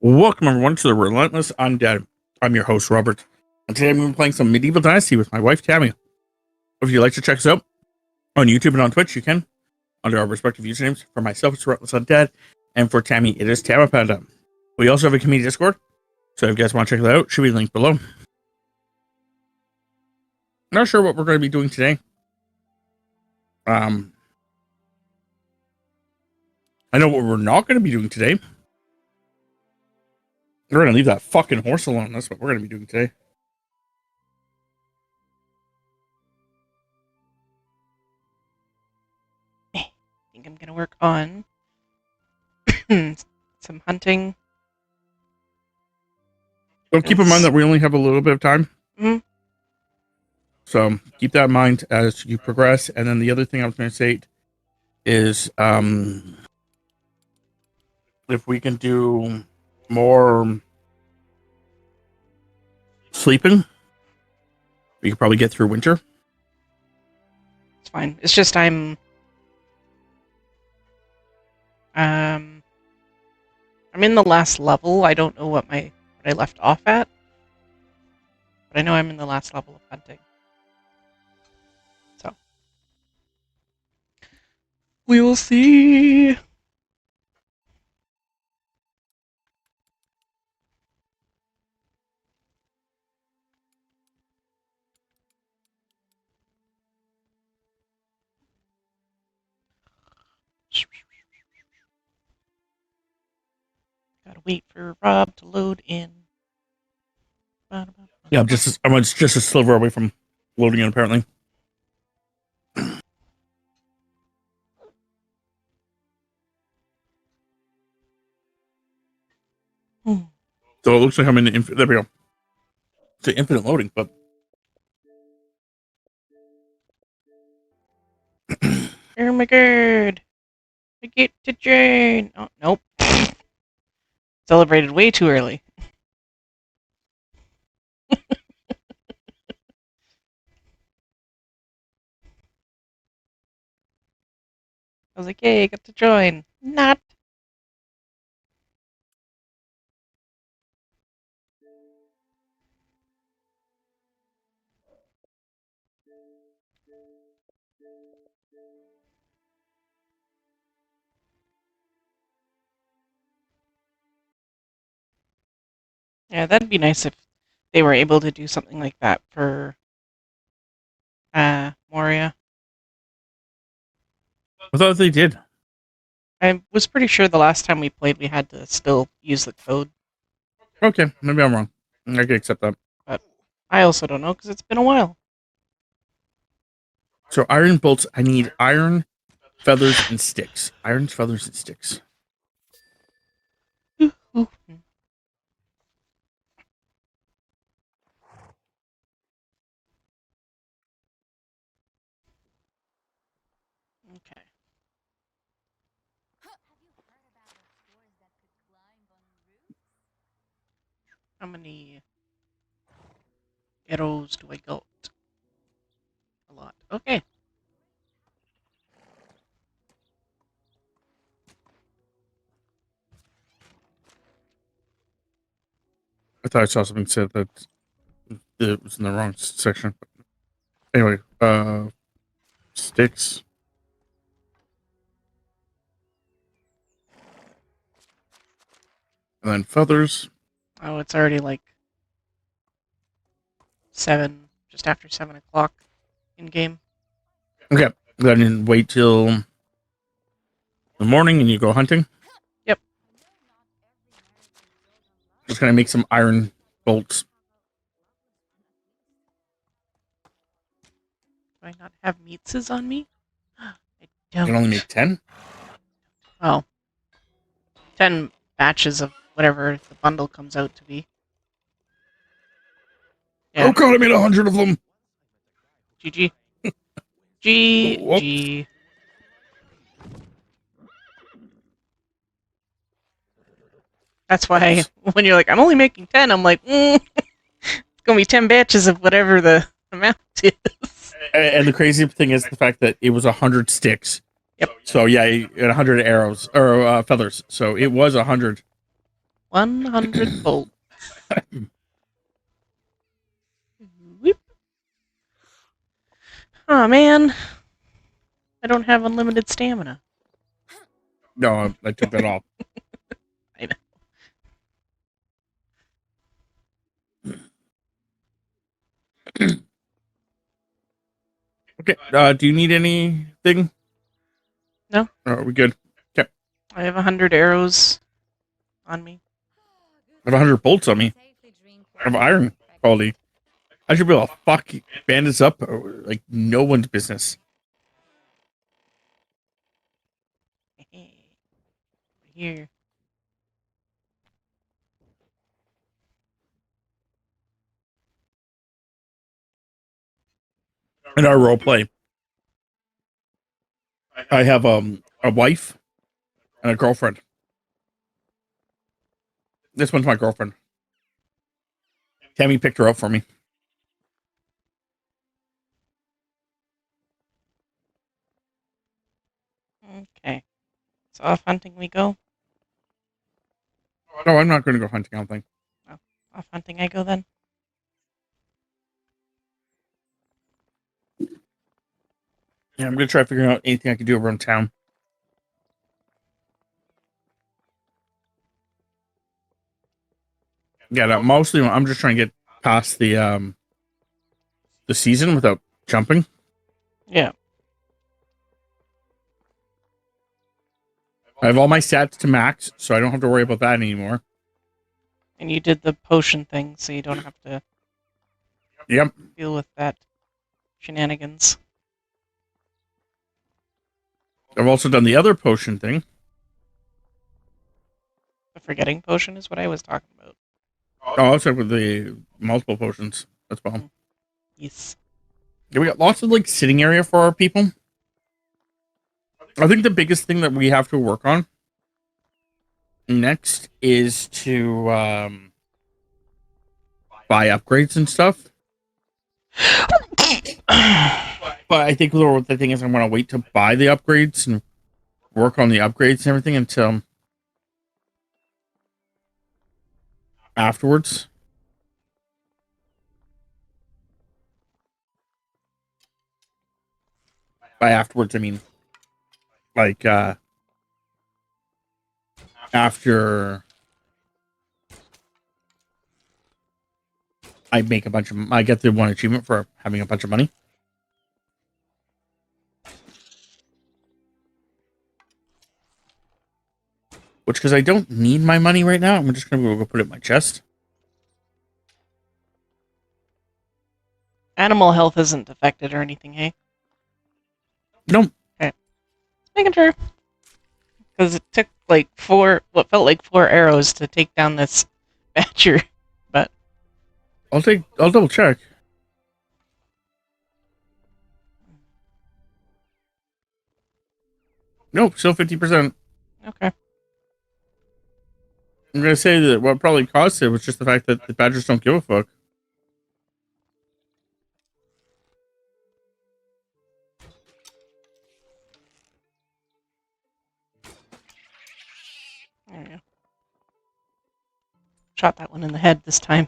Welcome everyone to the Relentless Undead. I'm your host, Robert, and today I'm going to be playing some Medieval Dynasty with my wife, Tammy. If you'd like to check us out on YouTube and on Twitch, you can, under our respective usernames. For myself, it's Relentless Undead, and for Tammy, it is Tamapanda. We also have a community Discord, so if you guys want to check that out, should be linked below. Not sure what we're going to be doing today. I know what we're not going to be doing today. We're going to leave that fucking horse alone. That's what we're going to be doing today. I think I'm going to work on some hunting. So keep in mind that we only have a little bit of time. Mm-hmm. So keep that in mind as you progress. And then the other thing I was going to say is if we can do more sleeping, we could probably get through winter. It's fine. It's just I'm in the last level. I don't know what I left off at, but I know I'm in the last level of hunting. So we will see. Gotta wait for Rob to load in. Yeah, I'm just a sliver away from loading in, apparently. So it looks like I'm in the there we go. It's an infinite loading, but Oh my god! I get to join. Oh nope. Celebrated way too early. I was like, yay, I got to join. Not. Yeah, that'd be nice if they were able to do something like that for Moria. I thought they did. I was pretty sure the last time we played we had to still use the code. Okay, maybe I'm wrong. I can accept that. But I also don't know because it's been a while. So iron bolts, I need iron, feathers, and sticks. Iron, feathers, and sticks. Ooh. Okay. How many arrows do I got? A lot. Okay. I thought I saw something said that it was in the wrong section. Anyway, sticks. And then feathers. Oh, it's already like 7, just after 7 o'clock in game. Okay, then wait till the morning and you go hunting. Yep. Just gonna make some iron bolts. Do I not have meatses on me? I You don't. can only make 10? Well, 10 batches of whatever the bundle comes out to be. Yeah. Oh god, I made 100 of them! GG. GG. That's why when you're like, I'm only making 10, I'm like, it's gonna be 10 batches of whatever the amount is. And the crazy thing is the fact that it was 100 sticks. Yep. So yeah, and 100 arrows or feathers. So it was 100. 100 bolts. Whoop. Oh man, I don't have unlimited stamina. No, I took that off. I know. Okay. Do you need anything? No. Or are we good? Okay. I have 100 arrows on me. I have 100 bolts on me. I have iron quality. I should be able to fuck bandits up like no one's business. Here. In our role play, I have a wife and a girlfriend. This one's my girlfriend. Tammy picked her up for me. Okay. So off hunting we go. No, I'm not going to go hunting, I don't think. Oh, off hunting I go then. Yeah, I'm going to try figuring out anything I can do around town. Yeah, no, mostly I'm just trying to get past the season without jumping. Yeah. I have all my stats to max, so I don't have to worry about that anymore. And you did the potion thing, so you don't have to Yep. deal with that shenanigans. I've also done the other potion thing. The forgetting potion is what I was talking about. Oh, also with the multiple potions as well. Yes. Yeah, we got lots of like sitting area for our people. I think the biggest thing that we have to work on next is to buy upgrades and stuff. But I think the thing is I want to wait to buy the upgrades and work on the upgrades and everything until afterwards. By afterwards, I mean like after I make I get the one achievement for having a bunch of money. Which, because I don't need my money right now, I'm just going to go put it in my chest. Animal health isn't affected or anything, hey? Nope. Okay. Making sure. Because it took like what felt like 4 arrows to take down this badger. But I'll double check. Nope, still 50%. okay. I'm going to say that what probably caused it was just the fact that the badgers don't give a fuck. There we go. Shot that one in the head this time.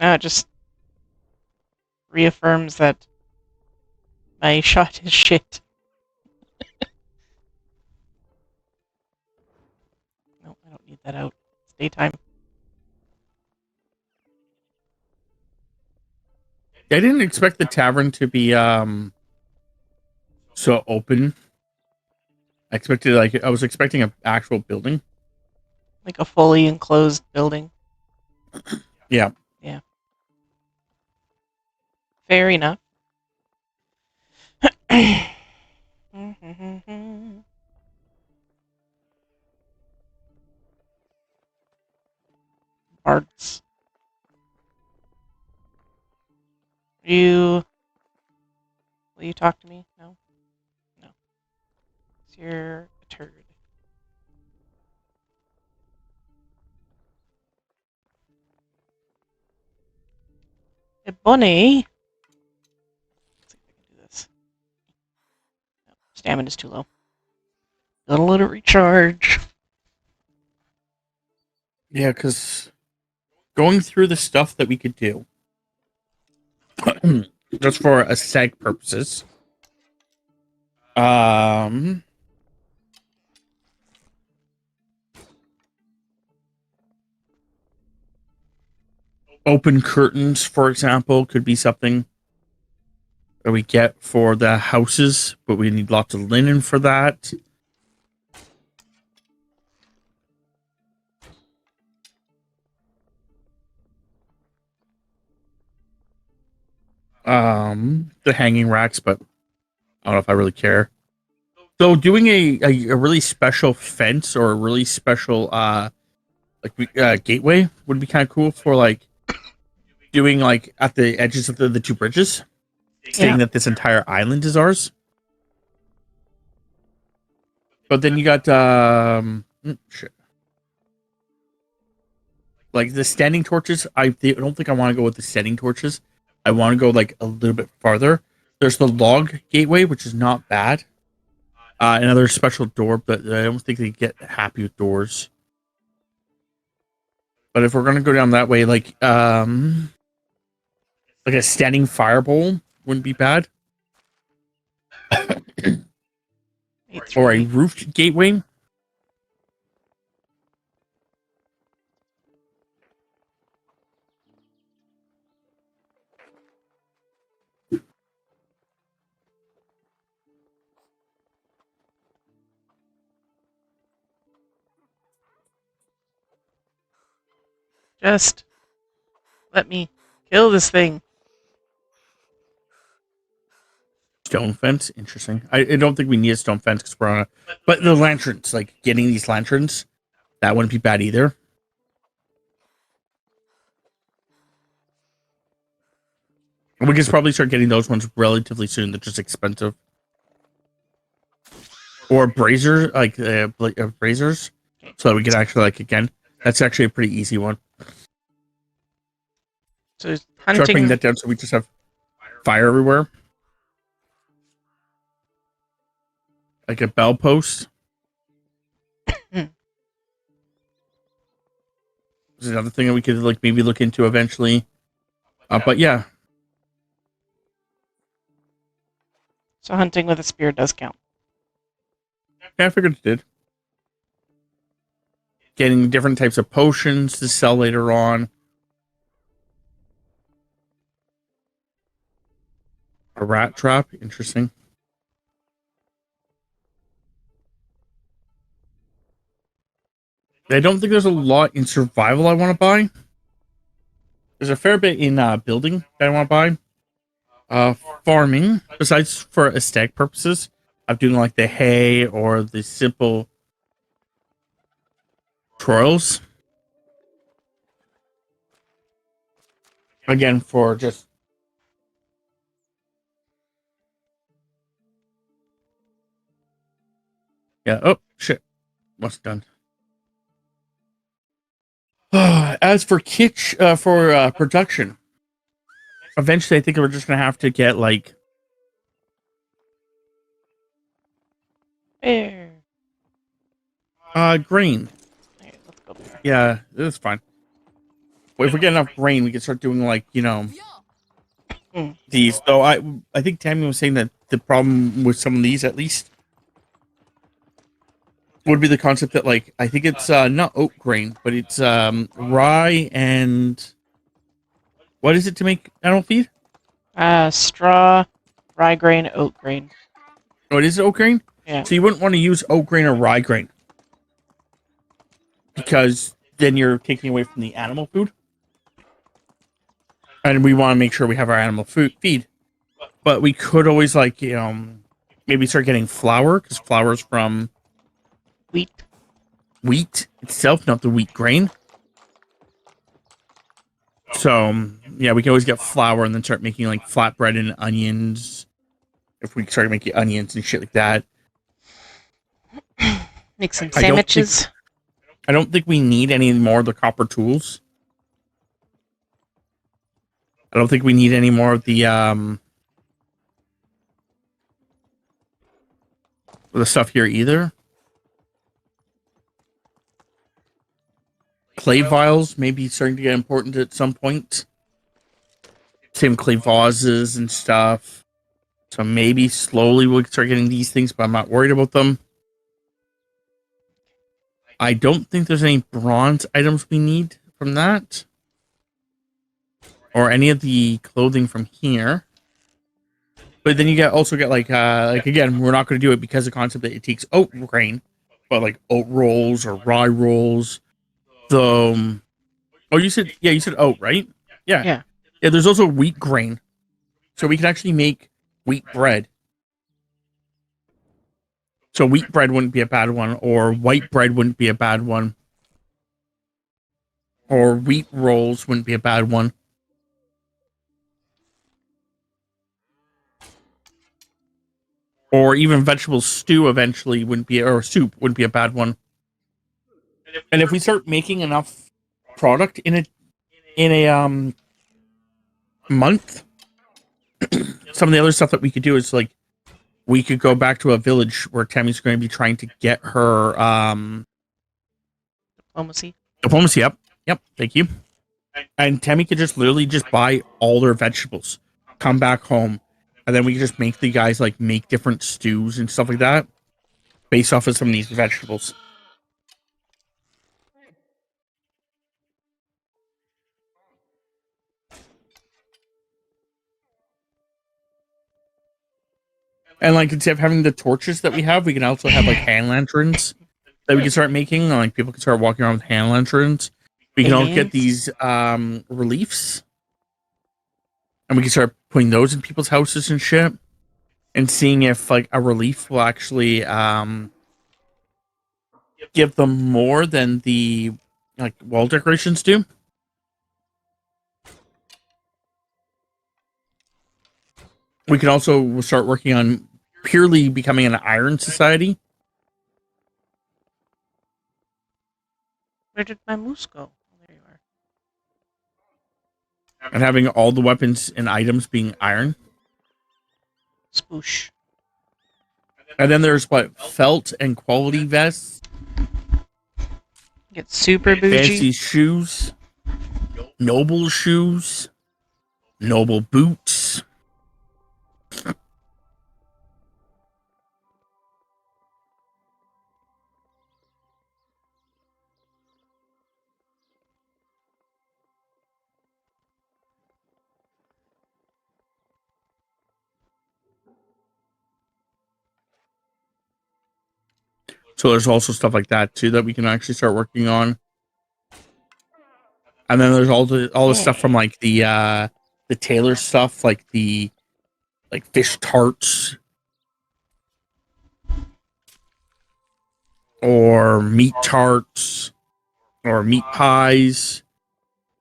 No, it just reaffirms that my shot is shit. No, I don't need that out. It's daytime. I didn't expect the tavern to be so open. I was expecting an actual building. Like a fully enclosed building. Yeah. Yeah. Fair enough. Bards. Will you talk to me? No? No. So you're a turd. Hey, bunny! Let's see if I can do this. No, stamina's too low. Gotta let it recharge. Yeah, because going through the stuff that we could do, just for aesthetic purposes, open curtains, for example, could be something that we get for the houses, but we need lots of linen for that. The hanging racks, but I don't know if I really care. So doing a really special fence or a really special gateway would be kind of cool for like doing like at the edges of the two bridges, saying that this entire island is ours. But then you got shit. Like the standing torches. I don't think I want to go with the standing torches. I want to go like a little bit farther. There's the log gateway, which is not bad. Another special door, but I don't think they get happy with doors. But if we're gonna go down that way, like a standing firebowl wouldn't be bad. Or a roofed gateway. Just let me kill this thing. Stone fence, interesting. I don't think we need a stone fence because we're on a. But the lanterns, like getting these lanterns, that wouldn't be bad either. We could probably start getting those ones relatively soon. They're just expensive. Or brazier, braziers, so that we can actually again. That's actually a pretty easy one. So Try putting that down so we just have fire everywhere. Like a bell post. This is another thing that we could like maybe look into eventually. But yeah. So hunting with a spear does count. Yeah, I figured it did. Getting different types of potions to sell later on. A rat trap, interesting. I don't think there's a lot in survival I want to buy. There's a fair bit in building that I want to buy. Farming, besides for aesthetic purposes, I'm doing like the hay or the simple trials. Again, for just yeah. Oh shit, what's done? As for production, eventually I think we're just gonna have to get like There. grain. Right, let's go there. Yeah, that's fine. Well, if we get enough grain, we can start doing like these. Though I think Tammy was saying that the problem with some of these, at least, would be the concept that like I think it's not oat grain, but it's rye and what is it to make animal feed? Straw, rye grain, oat grain. Oh, it is oat grain. Yeah. So you wouldn't want to use oat grain or rye grain because then you're taking away from the animal food, and we want to make sure we have our animal feed. But we could always like maybe start getting flour because flour is from wheat itself, not the wheat grain. So yeah, we can always get flour and then start making like flatbread and onions. If we start making onions and shit like that, make some sandwiches. I don't think we need any more of the copper tools. I don't think we need any more of the stuff here either. Clay vials may be starting to get important at some point. Same clay vases and stuff. So maybe slowly we'll start getting these things, but I'm not worried about them. I don't think there's any bronze items we need from that. Or any of the clothing from here. But then you also get like again, we're not going to do it because of the concept that it takes oat grain, but like oat rolls or rye rolls. The you said oat, right? Yeah. Yeah. Yeah, there's also wheat grain. So we can actually make wheat bread. So wheat bread wouldn't be a bad one, or white bread wouldn't be a bad one. Or wheat rolls wouldn't be a bad one. Or even vegetable stew eventually wouldn't be, or soup wouldn't be a bad one. And if we start making enough product in a month, some of the other stuff that we could do is like we could go back to a village where Tammy's going to be trying to get her diplomacy up. Yep, thank you. And Tammy could just literally just buy all their vegetables, come back home, and then we could just make the guys like make different stews and stuff like that based off of some of these vegetables. And like instead of having the torches that we have, we can also have like hand lanterns that we can start making. Like people can start walking around with hand lanterns. We can all get these reliefs. And we can start putting those in people's houses and shit. And seeing if like a relief will actually give them more than the like wall decorations do. We can also start working on purely becoming an iron society. Where did my moose go? Oh, there you are. And having all the weapons and items being iron. Spoosh. And then there's what? Felt and quality vests. Get super bougie. Fancy shoes. Noble shoes. Noble boots. So there's also stuff like that too that we can actually start working on. And then there's all the stuff from like the tailor stuff, like the fish tarts or meat tarts or meat pies.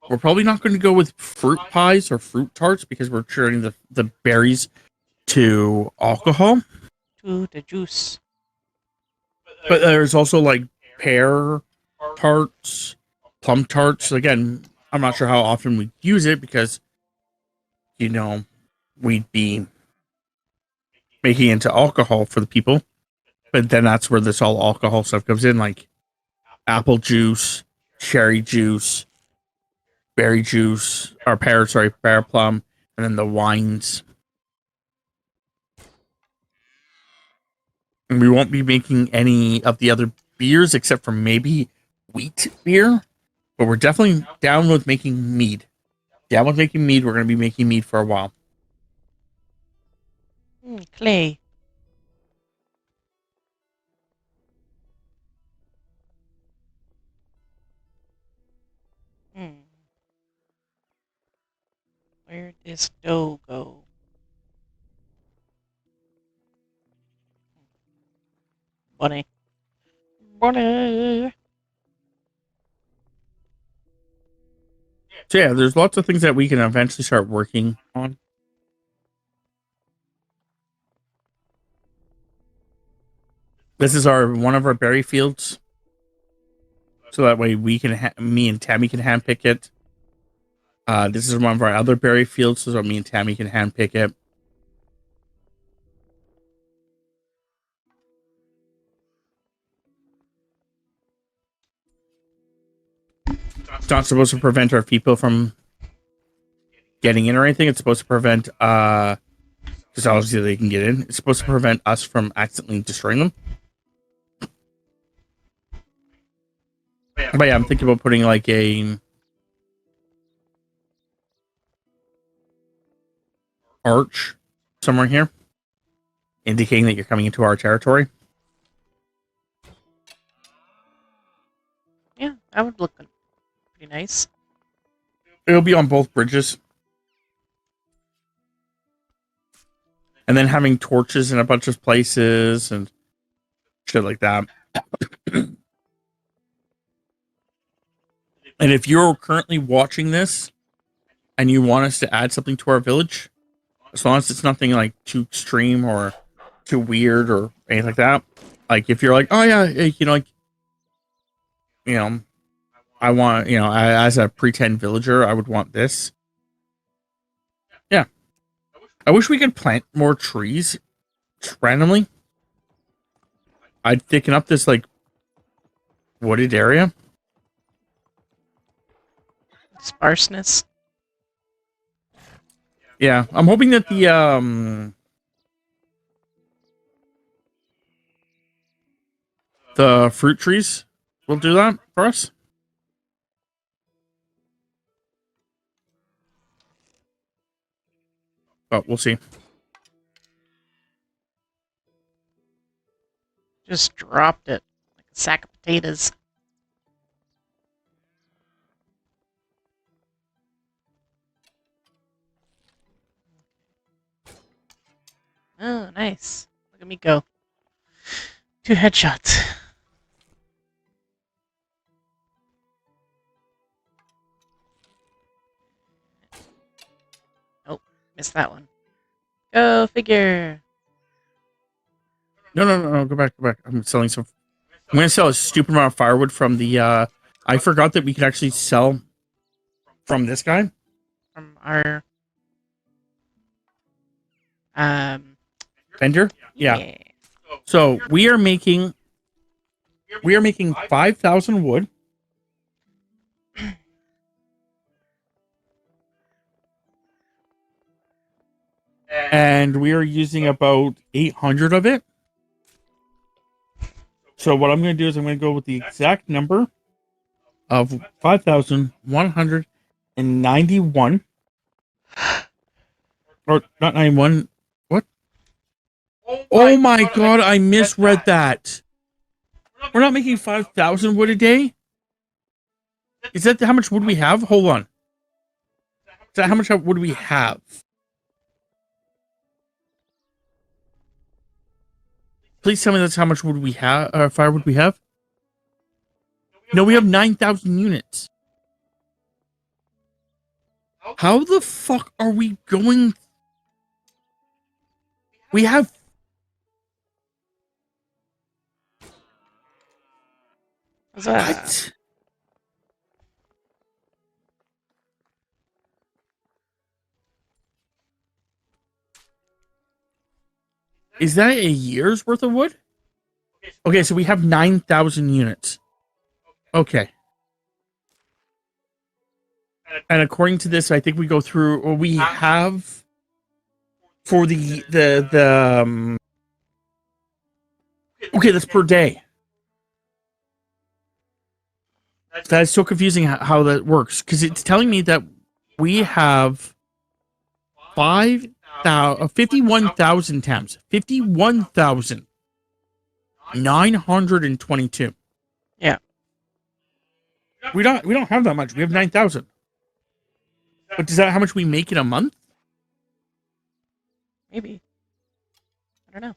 We're probably not going to go with fruit pies or fruit tarts because we're turning the berries to alcohol. To the juice. But there's also like pear tarts, plum tarts. Again, I'm not sure how often we use it because, you know, we'd be making it into alcohol for the people. But then that's where this all alcohol stuff comes in, like apple juice, cherry juice, berry juice, or pear plum, and then the wines. And we won't be making any of the other beers except for maybe wheat beer. But we're definitely down with making mead. We're going to be making mead for a while. Clay. Where'd this dough go? Bunny. So yeah, there's lots of things that we can eventually start working on. This is one of our berry fields. So that way me and Tammy can handpick it. This is one of our other berry fields, so me and Tammy can handpick it. It's not supposed to prevent our people from getting in or anything. It's supposed to prevent, because obviously they can get in. It's supposed to prevent us from accidentally destroying them. But yeah, I'm thinking about putting like a arch somewhere here, indicating that you're coming into our territory. Yeah, that would look pretty nice. It'll be on both bridges. And then having torches in a bunch of places and shit like that. And if you're currently watching this and you want us to add something to our village, as long as it's nothing like too extreme or too weird or anything like that, like if you're like, oh yeah, I want, as a pretend villager, I would want this. Yeah. I wish we could plant more trees randomly. I'd thicken up this like wooded area. Sparseness. Yeah, I'm hoping that the fruit trees will do that for us. But we'll see. Just dropped it like a sack of potatoes. Oh, nice. Look at me go. 2 headshots. Oh, missed that one. Go figure. No. Go back. I'm selling some. I'm gonna sell a stupid amount of firewood from the. I forgot that we could actually sell from this guy. From our Vendor. Yeah. So we are making 5,000 wood. And we are using about 800 of it. So what I'm going to do is I'm going to go with the exact number of 5,191. Or not 91. What? Oh my god, I misread that. We're not making 5,000 wood a day? Is that how much wood we have? Hold on. Is that how much wood we have? Please tell me that's how much wood we have, firewood we have. No, we have 9,000 units. How the fuck are we going? We have. What's that? What? Is that a year's worth of wood? Okay, so we have 9,000 units. Okay. And according to this, I think we go through, or we have for the okay, that's per day. That's so confusing how that works, because it's telling me that we have 51,000 times 51,922. Yeah. We don't have that much. We have 9,000. But is that how much we make in a month? Maybe. I don't know.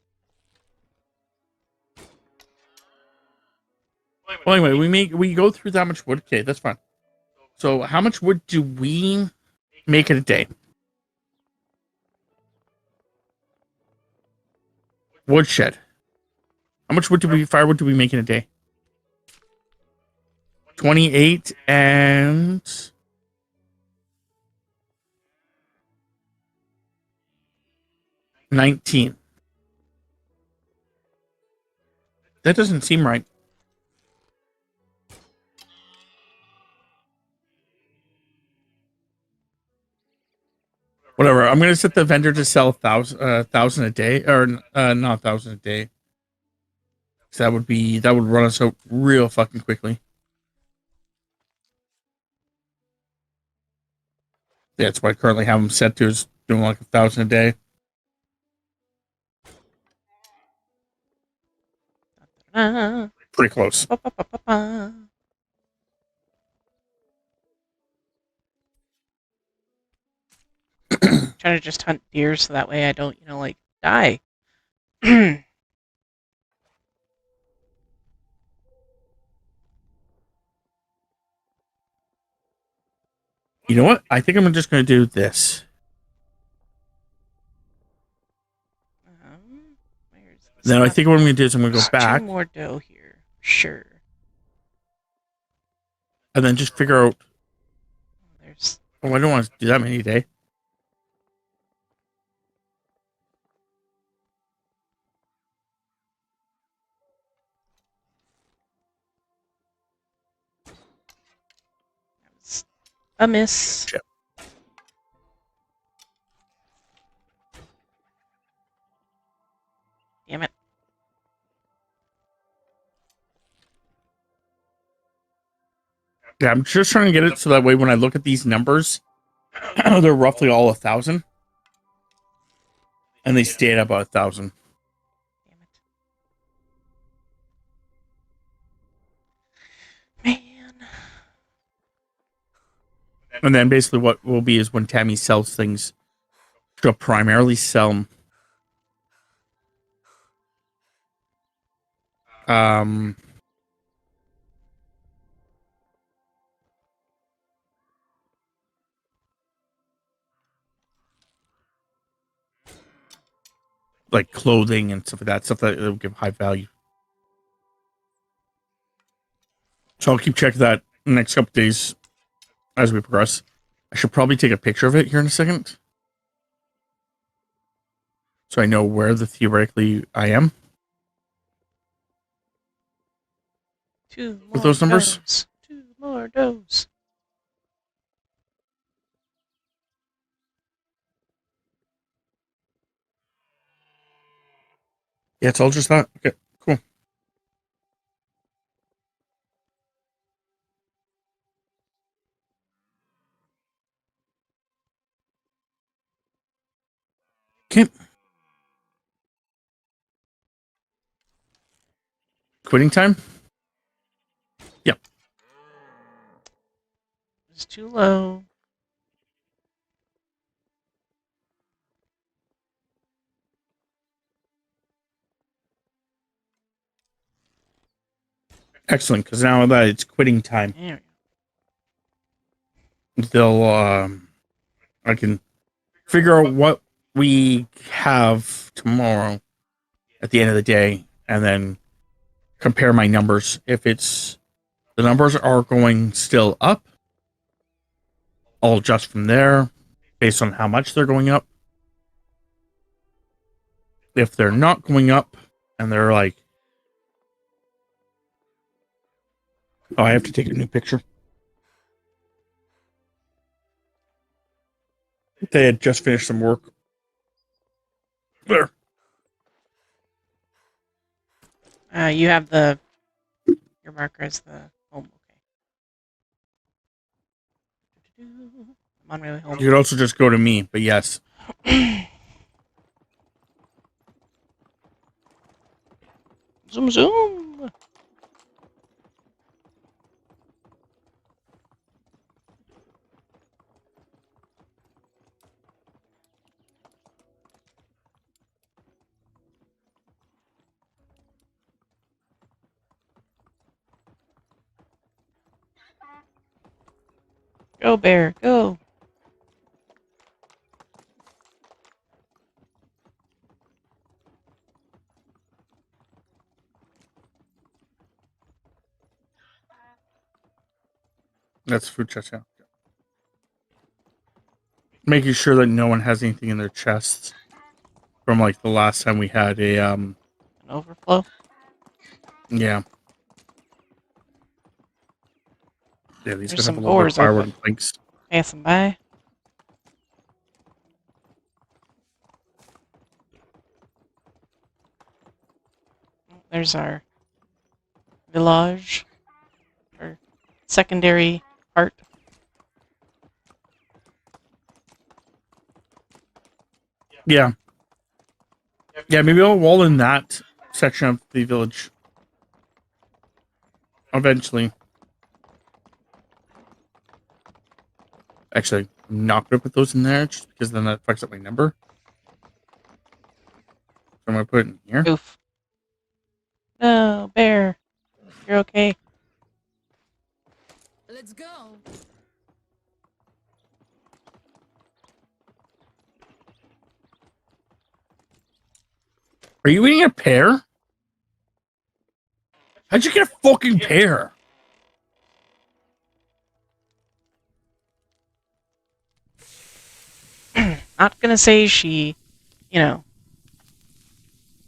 Well, anyway, we go through that much wood. Okay, that's fine. So how much wood do we make in a day? Woodshed. How much firewood do we make in a day? 28 and 19. That doesn't seem right. Whatever. I'm gonna set the vendor to sell 1,000 a day, or not 1,000 a day. So that would run us out real fucking quickly. Yeah, that's what I currently have them set to, is doing like 1,000 a day. Pretty close. Trying to just hunt deer so that way I don't, like, die. You You know what? I think I'm just gonna do this. Where's the Then I spot? think what I'm gonna do is I'm gonna go There's back 2 more doe here. Sure. and then just figure out. There's Oh, I don't want to do that many a day. a miss. Shit. Damn it. Yeah, I'm just trying to get it so that way when I look at these numbers, they're roughly all 1,000, and they stay at about 1,000. Damn it. Man. And then basically what will be is when Tammy sells things, she'll primarily sell like clothing and stuff like that, stuff that will give high value. So I'll keep checking that next couple days as we progress. I should probably take a picture of it here in a second, so I know where theoretically I am 2 more with those numbers. does. 2 more does. Yeah, it's all just that. Okay, cool. Okay. Quitting time? Yep. It's too low. Excellent, because now that it's quitting time, There they'll I can figure out what we have tomorrow at the end of the day, and then compare my numbers. If it's the numbers are going still up, I'll adjust from there based on how much they're going up. If they're not going up and they're like, oh, I have to take a new picture. They had just finished some work. There. You have your marker as the home. Okay. I'm on my way home. You could also just go to me, but yes. Zoom zoom. Go bear, go. That's food chest, yeah. Making sure that no one has anything in their chests from like the last time we had a An overflow. yeah. Yeah, these There's gonna have some a little bit of boars firewood open. and planks. Pass them by. There's our village, or secondary part. Yeah. Yeah, maybe I'll wall in that section of the village. Eventually. Actually, I'm not going to put those in there just because then that fucks up my number. So I'm going to put it in here. Oof. No, bear. You're okay. Let's go. Are you eating a pear? How'd you get a fucking pear? Not gonna say she,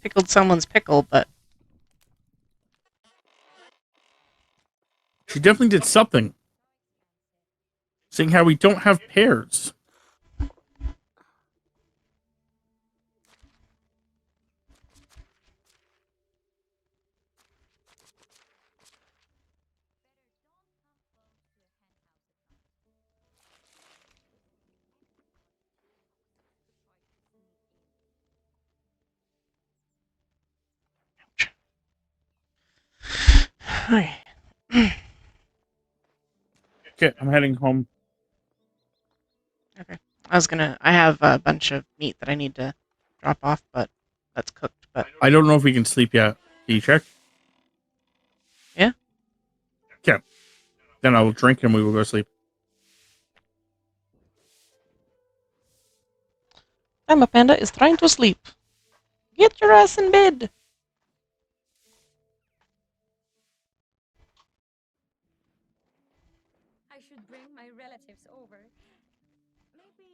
pickled someone's pickle, but She definitely did something. Seeing how we don't have pears. okay. Okay, I'm heading home. I have a bunch of meat that I need to drop off, but that's cooked. But I don't know if we can sleep yet. Can you check? Yeah. Okay. Then I will drink and we will go sleep. Emma Panda is trying to sleep. Get your ass in bed. I should bring my relatives over. Maybe.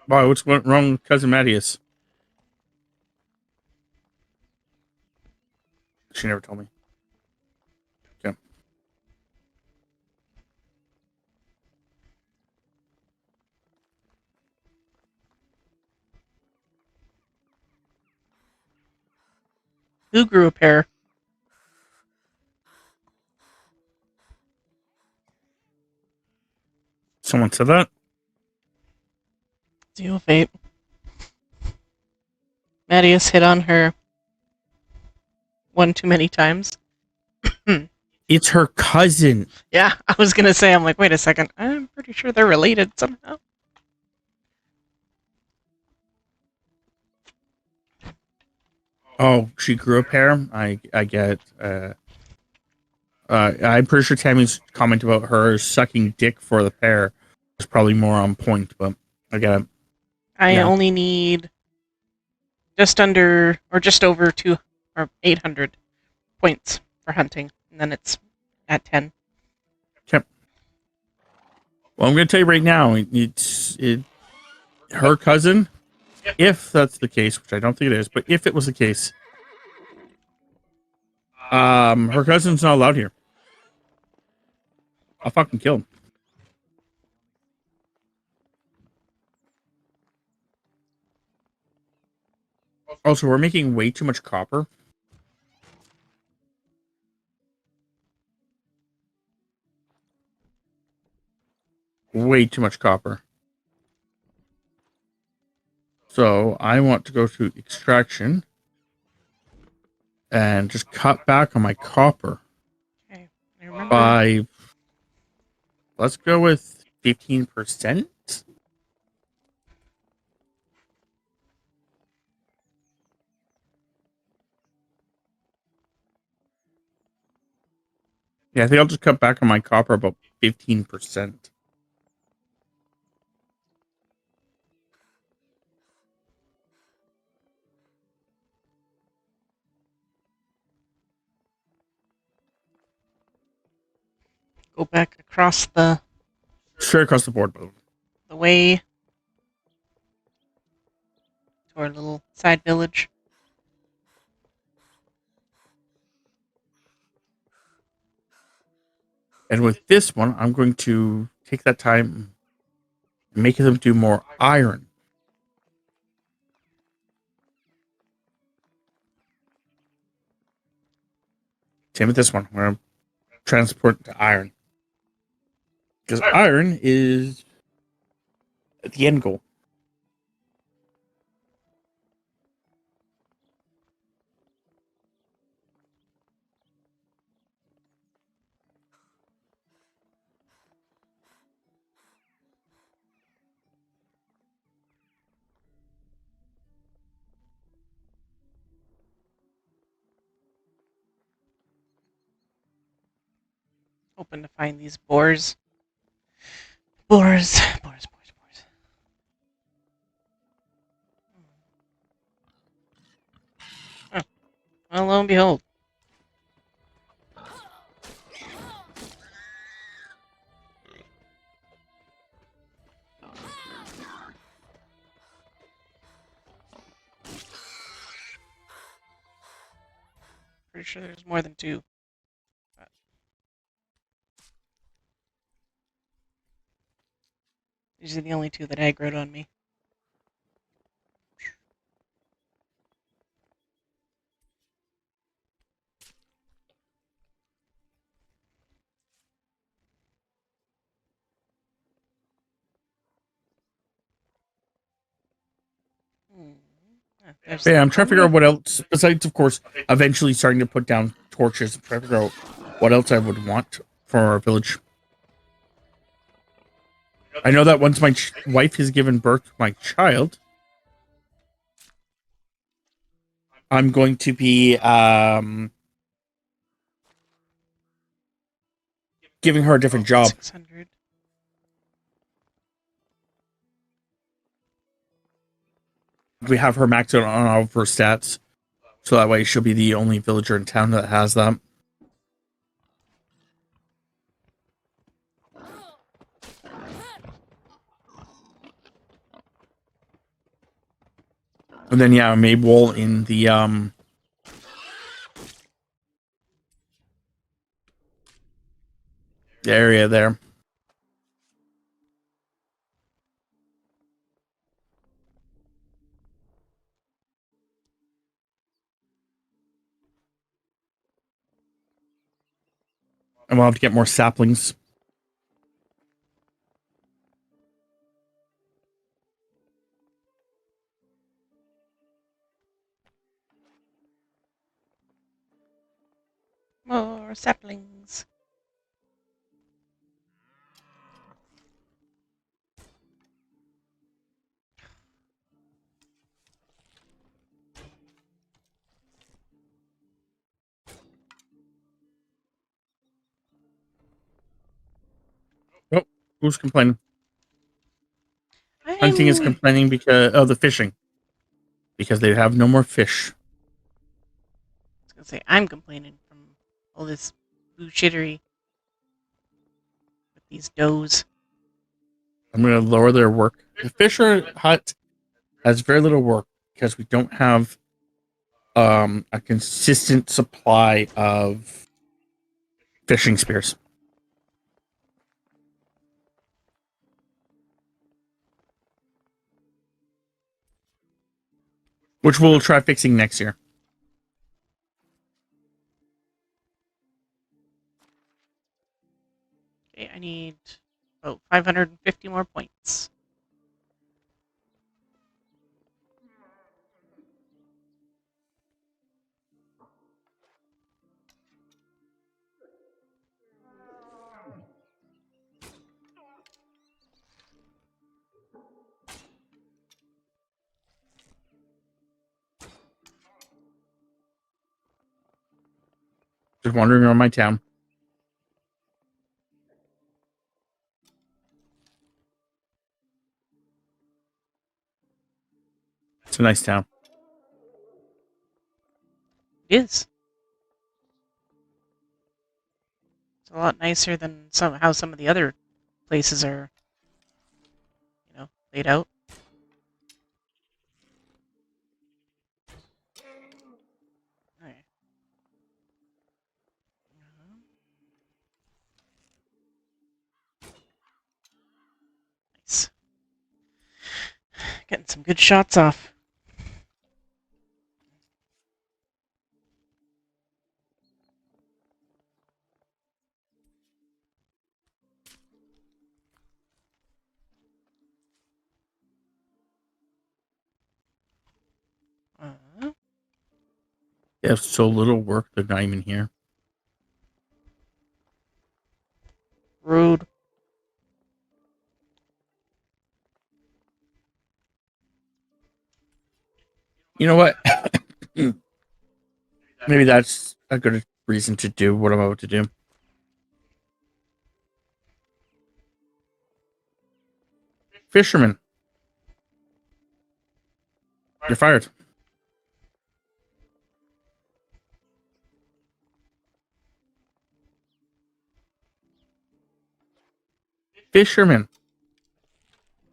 Wow, what's went wrong with Cousin Mattias? She never told me. Okay. Who grew a pear? Someone said that? Zero fate. Mattias hit on her one too many times. It's her cousin. Yeah, I was gonna say, I'm like, wait a second. I'm pretty sure they're related somehow. Oh, she grew a pear? I get I'm pretty sure Tammy's comment about her sucking dick for the pear is probably more on point, but I get it. I Yeah. only need just under or just over 800 points for hunting, and then it's at 10. Well, I'm going to tell you right now, it's her cousin. If that's the case, which I don't think it is, but if it was the case, her cousin's not allowed here. I'll fucking kill him. Also, we're making way too much copper. Way too much copper. So I want to go to extraction and just cut back on my copper Okay. I remember. by, let's go with 15%. Yeah, I think I'll just cut back on my copper about 15%. Go back across the Straight across the board, by the way. way to our little side village. And with this one, I'm going to take that time and make them do more iron. Same with this one. We're going to transport to iron. Because iron is the end goal. Hoping to find these boars. Boars. Oh, well, lo and behold. Pretty sure there's more than 2. But these are the only 2 that aggroed on me. Yeah, I'm trying to figure out what else, besides, of course, eventually starting to put down torches. I'm trying to figure out what else I would want for our village. I know that once my wife has given birth to my child, I'm going to be giving her a different job. 600. We have her maxed out on all of her stats, so that way she'll be the only villager in town that has that. And then yeah, I made wool in the area there. And we'll have to get more saplings. More saplings. Oh, who's complaining? Hunting is complaining because of the fishing. Because they have no more fish. I was gonna say I'm complaining from all this bullshittery with these does. I'm going to lower their work. The Fisher hut has very little work because we don't have a consistent supply of fishing spears. Which we'll try fixing next year. Okay, I need 550 more points. Just wandering around my town. It's a nice town. It is. It's a lot nicer than how some of the other places are, laid out. Okay. Nice. Getting some good shots off. They have so little work, they're not even here. Rude. You know what? Maybe that's a good reason to do what I'm about to do. Fisherman. You're fired. Fisherman.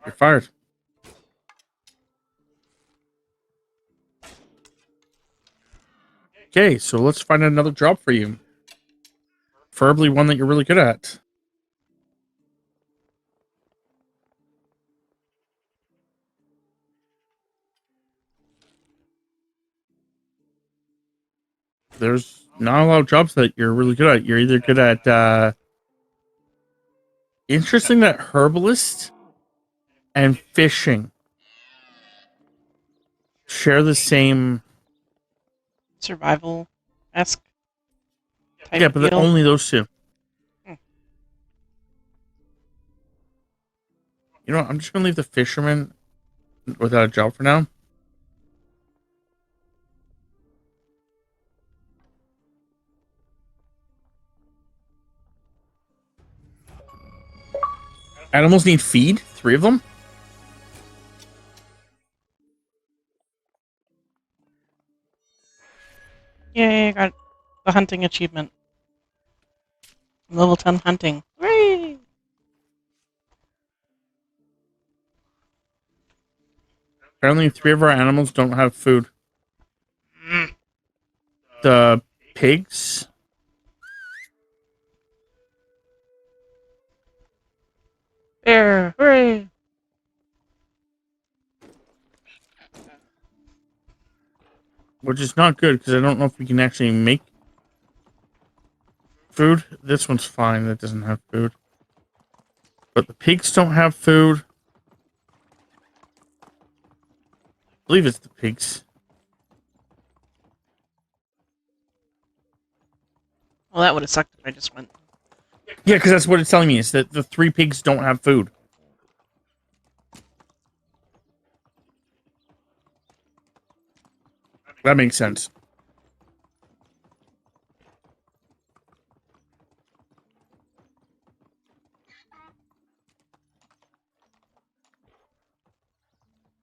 You're fired. Okay, so let's find another job for you. Preferably one that you're really good at. There's not a lot of jobs that you're really good at. You're either good at interesting that herbalist and fishing share the same. Survival-esque type Yeah, but deal. only those two. Hmm. You know what? I'm just gonna leave the fisherman without a job for now. Animals need feed. 3 of them. Yay, I got the hunting achievement. Level 10 hunting. Hooray! Apparently, 3 of our animals don't have food. Mm. The pigs. There, hooray! Which is not good because I don't know if we can actually make food. This one's fine. That doesn't have food. But the pigs don't have food. I believe it's the pigs. Well, that would have sucked if I just went. Yeah, because that's what it's telling me is that the 3 pigs don't have food. That makes sense.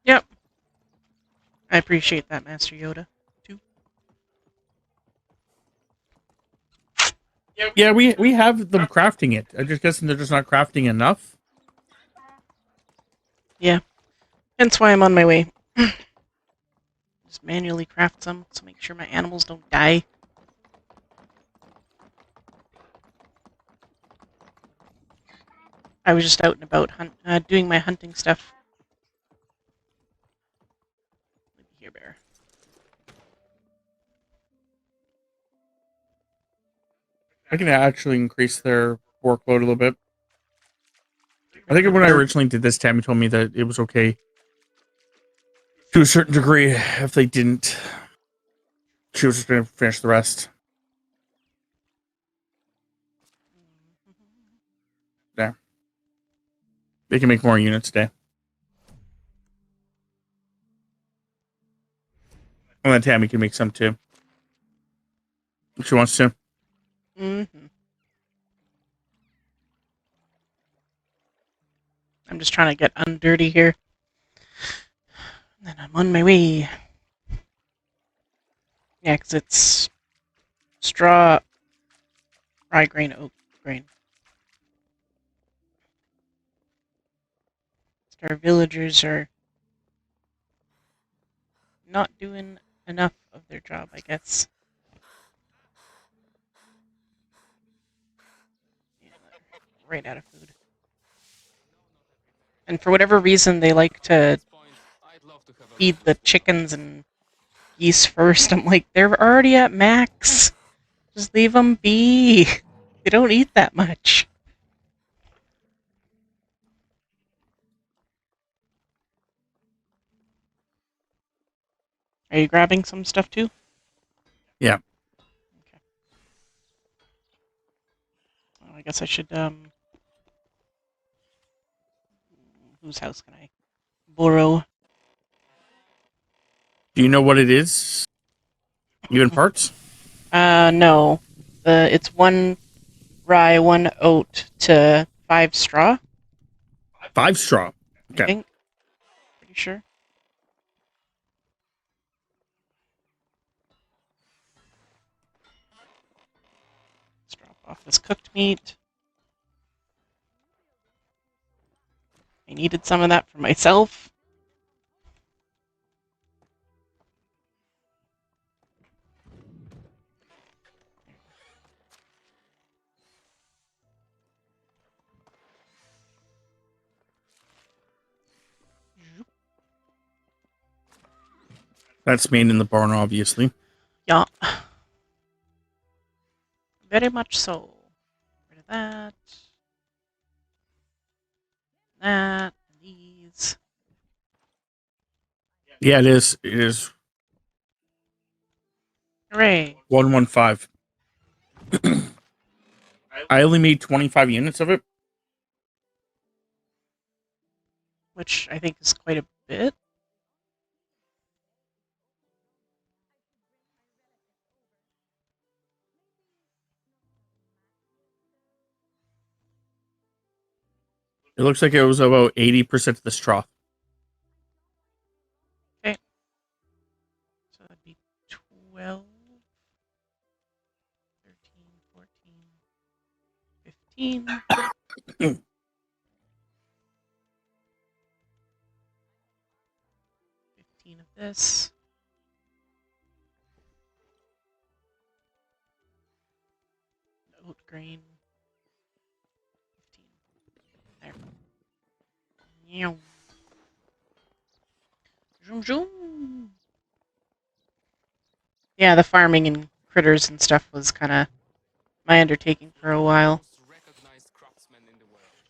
Yep. I appreciate that, Master Yoda. Too. Yeah, we have them crafting it. I'm just guessing they're just not crafting enough. Yeah. Hence why I'm on my way. Just manually craft some, so make sure my animals don't die. I was just out and about doing my hunting stuff. Here, bear. I can actually increase their workload a little bit. I think when I originally did this, Tammy told me that it was okay to a certain degree. If they didn't, she was just going to finish the rest. There. They can make more units today. And then Tammy can make some too. If she wants to. Mm-hmm. I'm just trying to get undirty here. And then I'm on my way. Yeah, because it's straw, rye grain, oat grain. Our villagers are not doing enough of their job, I guess. Yeah, right out of food. And for whatever reason, they like to feed the chickens and geese first. I'm like, they're already at max. Just leave them be. They don't eat that much. Are you grabbing some stuff too? Yeah. Okay. Well, I guess I should, whose house can I borrow? Do you know what it is? Even parts? No. It's 1 rye, 1 oat to 5 straw, 5 straw. I Okay. think. Pretty sure. Let's drop off this cooked meat. I needed some of that for myself. That's made in the barn, obviously. Yeah. Very much so. Rid of that. That. These. Yeah, it is. It is Hooray. 115. I only made 25 units of it. Which I think is quite a bit. It looks like it was about 80% of the straw. Okay. So that'd be 12, 13, 14, 15. 15 of this. Oat grain. 15. There. Meow. Zoom, zoom. Yeah, the farming and critters and stuff was kind of my undertaking for a while.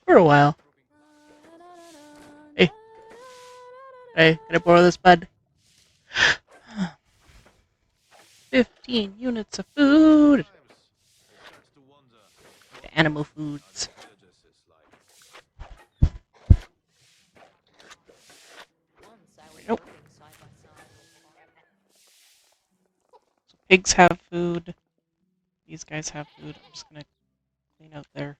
For a while. Hey. Hey, can I borrow this, bud? 15 units of food. Animal foods. Nope. So pigs have food. These guys have food. I'm just gonna clean out there.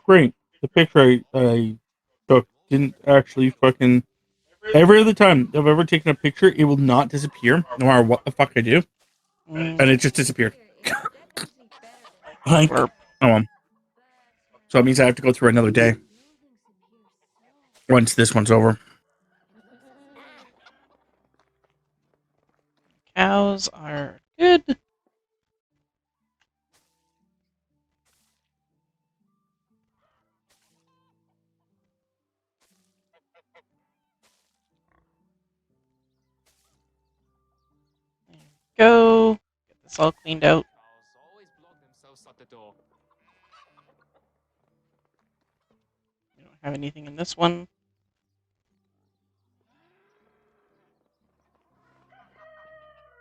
Great. The picture I took didn't actually fucking. Every other time I've ever taken a picture, it will not disappear, no matter what the fuck I do. And it just disappeared. Like, oh, well. So it means I have to go through another day once this one's over. Cows are good. There we go. Get this all cleaned out. We don't have anything in this one.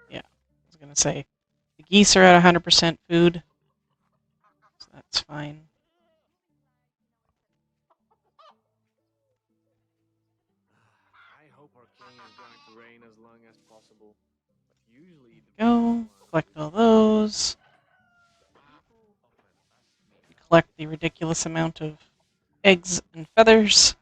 Yeah, I was gonna say the geese are at 100% food, so that's fine. Go collect all those. Collect the ridiculous amount of eggs and feathers.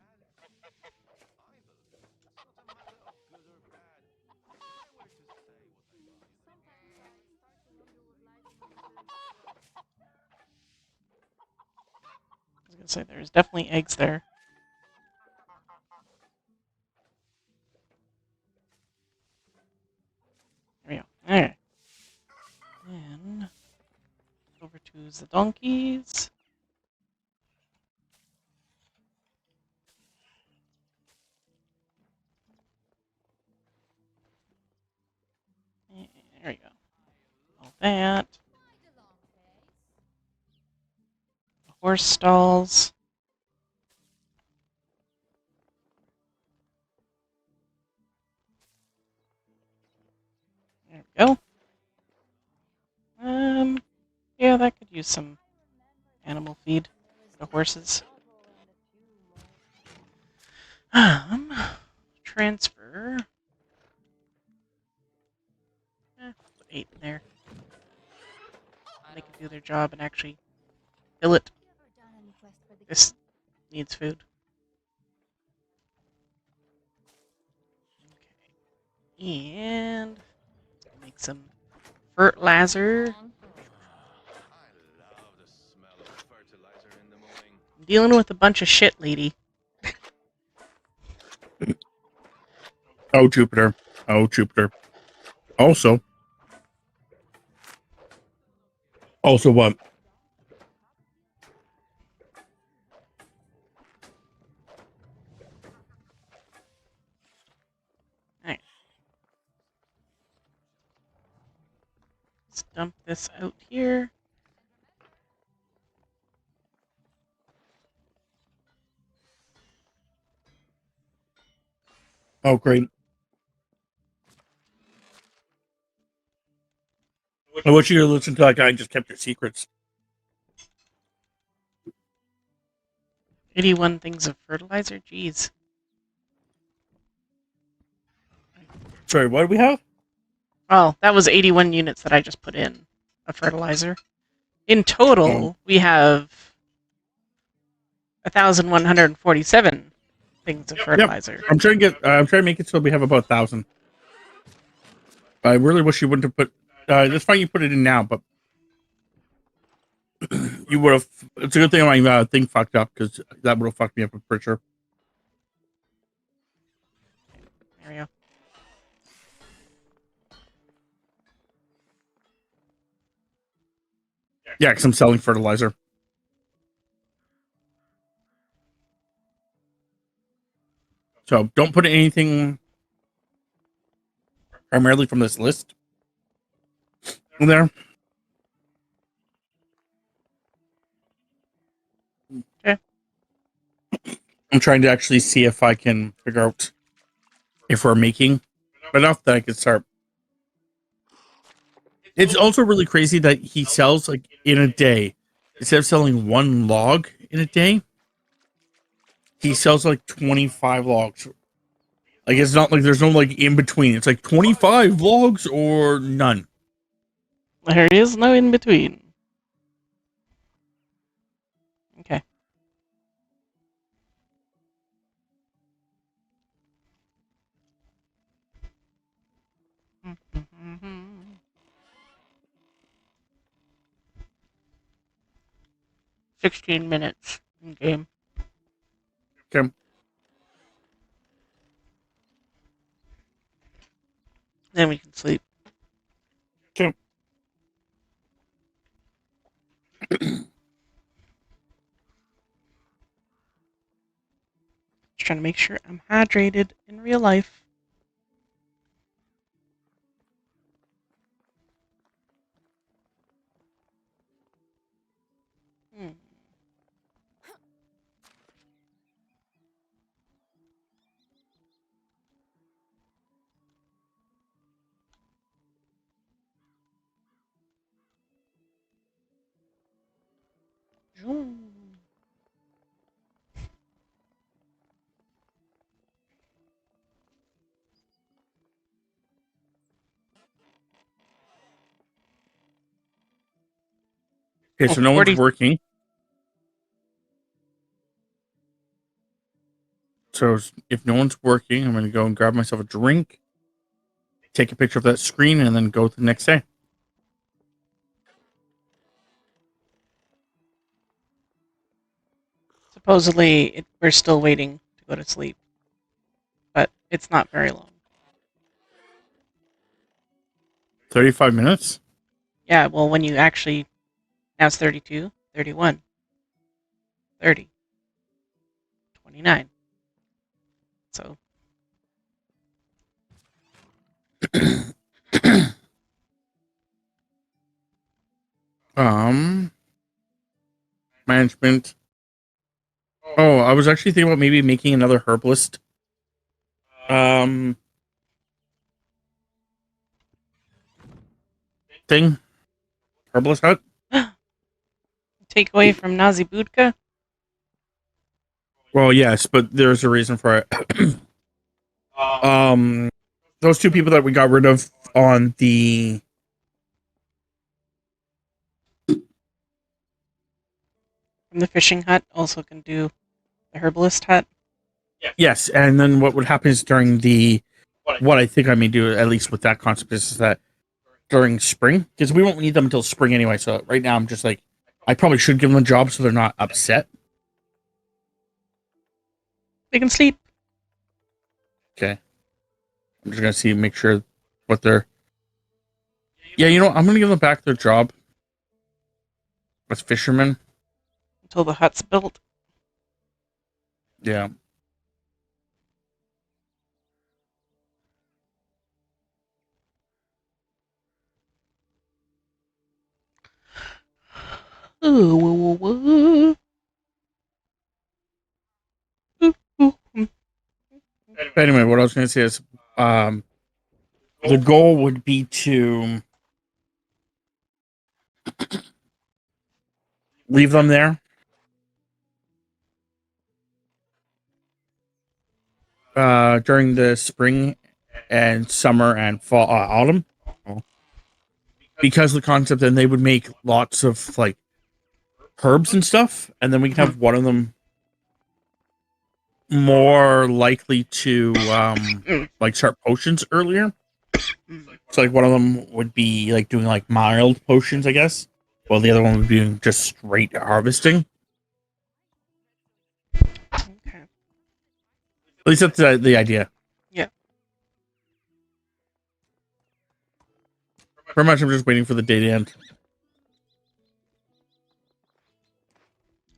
I was gonna say there's definitely eggs there. There we go. Alright. Then over to the donkeys. There we go. All that. The horse stalls. There we go. Yeah, that could use some animal feed. The horses. Transfer. Put 8 in there. They can do their job and actually fill it. This needs food. Okay. And make some fertilizer. I'm dealing with a bunch of shit, lady. Oh, Jupiter. Oh, Jupiter. Also what? Alright. Let's dump this out here. Oh, great. I want you to listen to that guy and just kept your secrets. 81 things of fertilizer? Jeez. Sorry, what do we have? Oh, that was 81 units that I just put in of fertilizer. In total, we have 1,147 things of fertilizer. I'm trying to make it so we have about 1,000. I really wish you wouldn't have put. That's fine. You put it in now, but you would have. It's a good thing my thing fucked up because that would have fucked me up for sure. There we go. Yeah, because I'm selling fertilizer. So don't put anything primarily from this list in there. Okay. I'm trying to actually see if I can figure out if we're making enough that I could start. It's also really crazy that he sells like in a day, instead of selling 1 log in a day, he sells like 25 logs. Like it's not like there's no like in between. It's like 25 logs or none. There is no in between. Okay. Mm-hmm. 16 minutes in game. Okay. Then we can sleep. Okay. Just trying to make sure I'm hydrated in real life. Hmm. Okay, so no one's 40. working. So if no one's working, I'm going to go and grab myself a drink, take a picture of that screen, and then go to the next day. Supposedly, we're still waiting to go to sleep. But it's not very long. 35 minutes? Yeah, well, when you actually... Now it's 32, 31, 30, 29. So... Management. Oh, I was actually thinking about maybe making another herbalist. thing, herbalist hut. Take away from Nazi Budka. Well, yes, but there's a reason for it. Those two people that we got rid of on the From the fishing hut. Also can do the herbalist hut. yes, and then what would happen is during the what I think I may do at least with that concept is that during spring, because we won't need them until spring anyway. So right now I'm just like, I probably should give them a job so they're not upset. They can sleep. Okay, I'm just gonna make sure what they're. Yeah, you know what? I'm gonna give them back their job as fishermen. Until the hut's built. Yeah. Ooh. Anyway, what I was gonna say is, the goal would be to leave them there. During the spring and summer and fall, autumn, because the concept, then they would make lots of like herbs and stuff, and then we can have one of them more likely to like start potions earlier. So like one of them would be like doing like mild potions, I guess, while the other one would be doing just straight harvesting. Okay. At least that's the idea. Yeah. Pretty much, I'm just waiting for the day to end.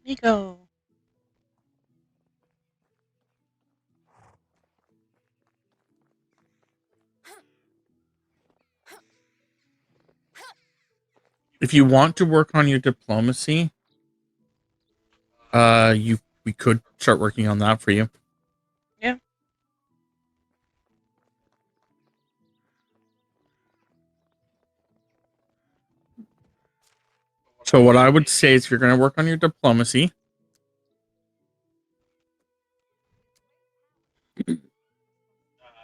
Nico. If you want to work on your diplomacy, we could start working on that for you. Yeah. So what I would say is, if you're going to work on your diplomacy,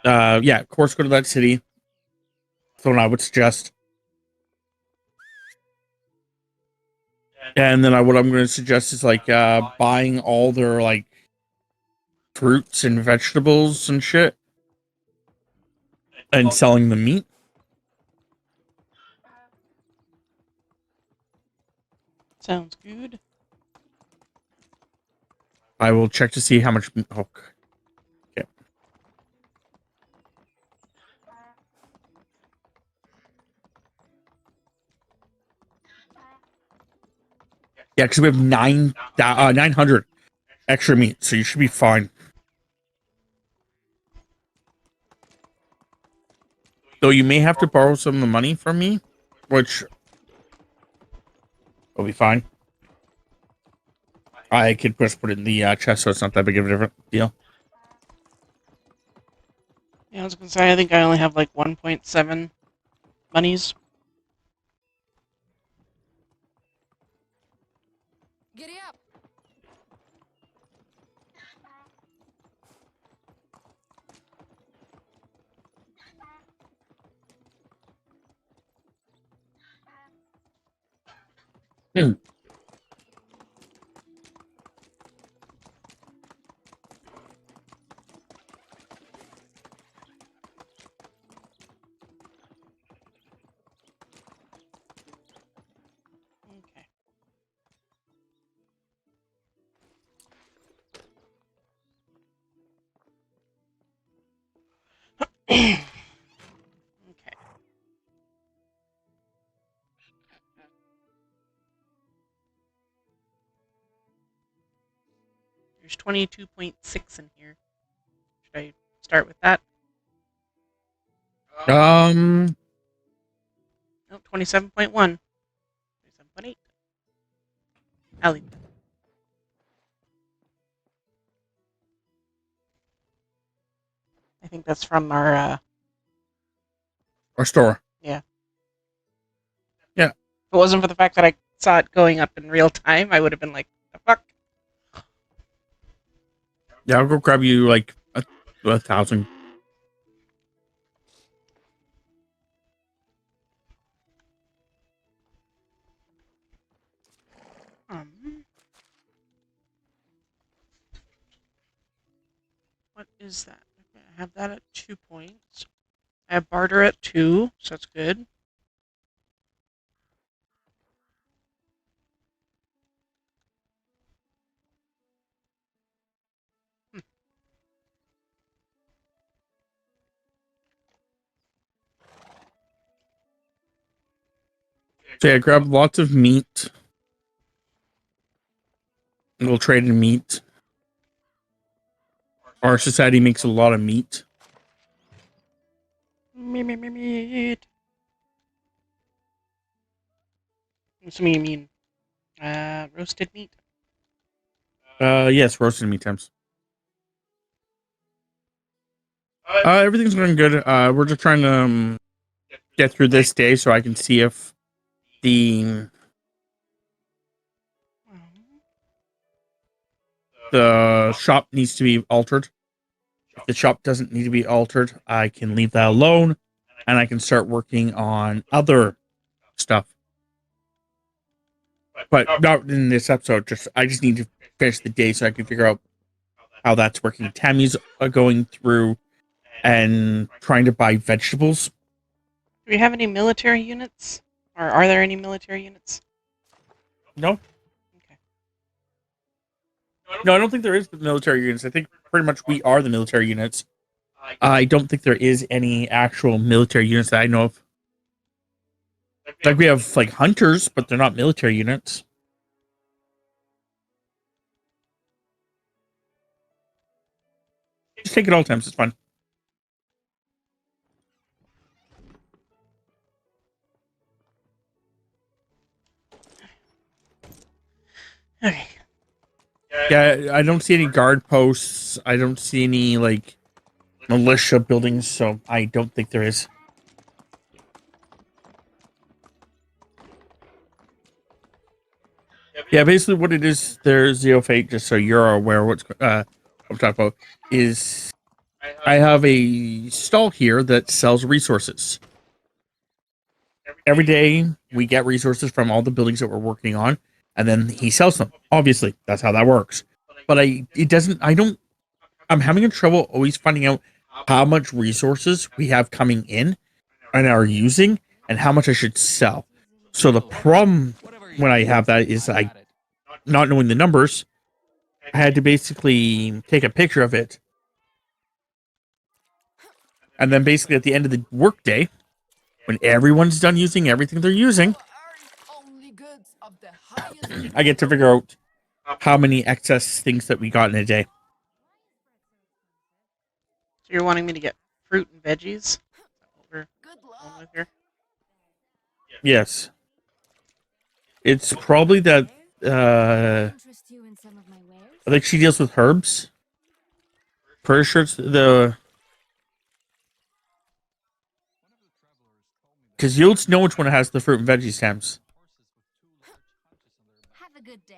yeah, of course, go to that city. So what I would suggest. And then what I'm going to suggest is like buying all their like fruits and vegetables and shit, and selling the meat. Sounds good. I will check to see how much. Oh, okay. Yeah, because we have 900 extra meat, so you should be fine. Though you may have to borrow some of the money from me, which will be fine. I could just put it in the chest, so it's not that big of a different deal. Yeah, I was gonna say, I think I only have like 1.7 monies. Giddy up. Okay. Okay. There's 22.6 in here. Should I start with that? Um, No, 27.1. 27.8. I'll leave that. I think that's from our our store. yeah. it wasn't for the fact that I saw it going up in real time, I would have been like, the fuck? Yeah, I'll go grab you like a 1,000. What is that? Okay, I have that at 2 points. I have barter at 2, so that's good. So yeah, grab lots of meat. We'll trade in meat. Our society makes a lot of meat. Meat. What's me mean? Roasted meat. Yes, roasted meat times. Everything's going good. We're just trying to get through this day so I can see if the shop needs to be altered. If the shop doesn't need to be altered, I can leave that alone and I can start working on other stuff. But not in this episode. I just need to finish the day so I can figure out how that's working. Tammy's going through and trying to buy vegetables. Do we have any military units? Or are there any military units? No. Okay. No, I don't think there is the military units. I think pretty much we are the military units. I don't think there is any actual military units that I know of. Like we have like hunters, but they're not military units. Just take it all times. It's fine. Okay. Yeah, I don't see any guard posts. I don't see any like militia buildings, so I don't think there is. Yeah, basically what it is, there's Zero Fate, just so you're aware what I'm talking about, is I have a stall here that sells resources. Every day we get resources from all the buildings that we're working on, and then he sells them. Obviously, that's how that works. But I'm having trouble always finding out how much resources we have coming in and are using and how much I should sell. So the problem when I have that is not knowing the numbers, I had to basically take a picture of it. And then basically at the end of the workday, when everyone's done using everything they're using, I get to figure out how many excess things that we got in a day. So you're wanting me to get fruit and veggies? Over on with here? Yes. It's probably that I think she deals with herbs. Pretty sure it's the because you'll know which one has the fruit and veggie stamps. Have a good day.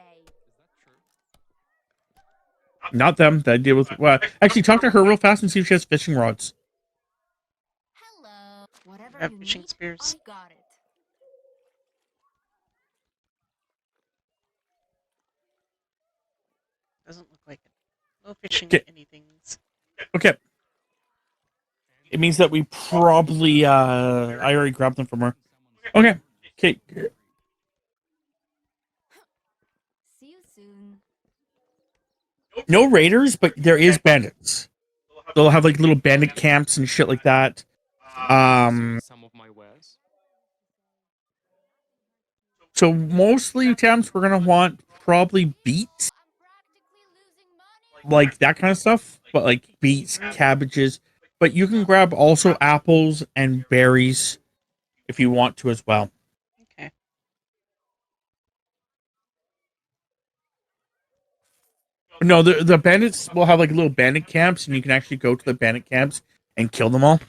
Not them. That deal with. Well, actually, talk to her real fast and see if she has fishing rods. Hello. Whatever I have you fishing need, spears. I got it. Doesn't look like it. No fishing Okay. anythings. Okay. It means that we probably. I already grabbed them from her. Okay. Okay. See you soon. No raiders, but there is bandits. They'll have like little bandit camps and shit like that. Some of my wares. So mostly Tams, we're gonna want probably beets, like that kind of stuff. But like beets, cabbages. But you can grab also apples and berries if you want to as well. Okay. No, the bandits will have like little bandit camps, and you can actually go to the bandit camps and kill them all.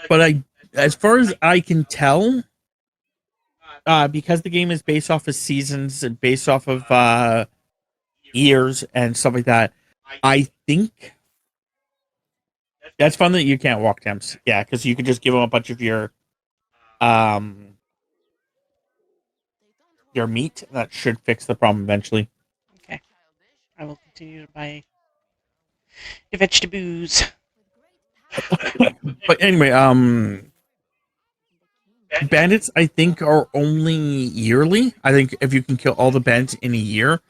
But I as far as I can tell, because the game is based off of seasons and based off of years and stuff like that, I think that's fun that you can't walk Thames. Yeah, because you could just give them a bunch of um your meat. That should fix the problem eventually. Okay. I will continue to buy the vegetables. But anyway, bandits I think are only yearly. I think if you can kill all the bandits in a year,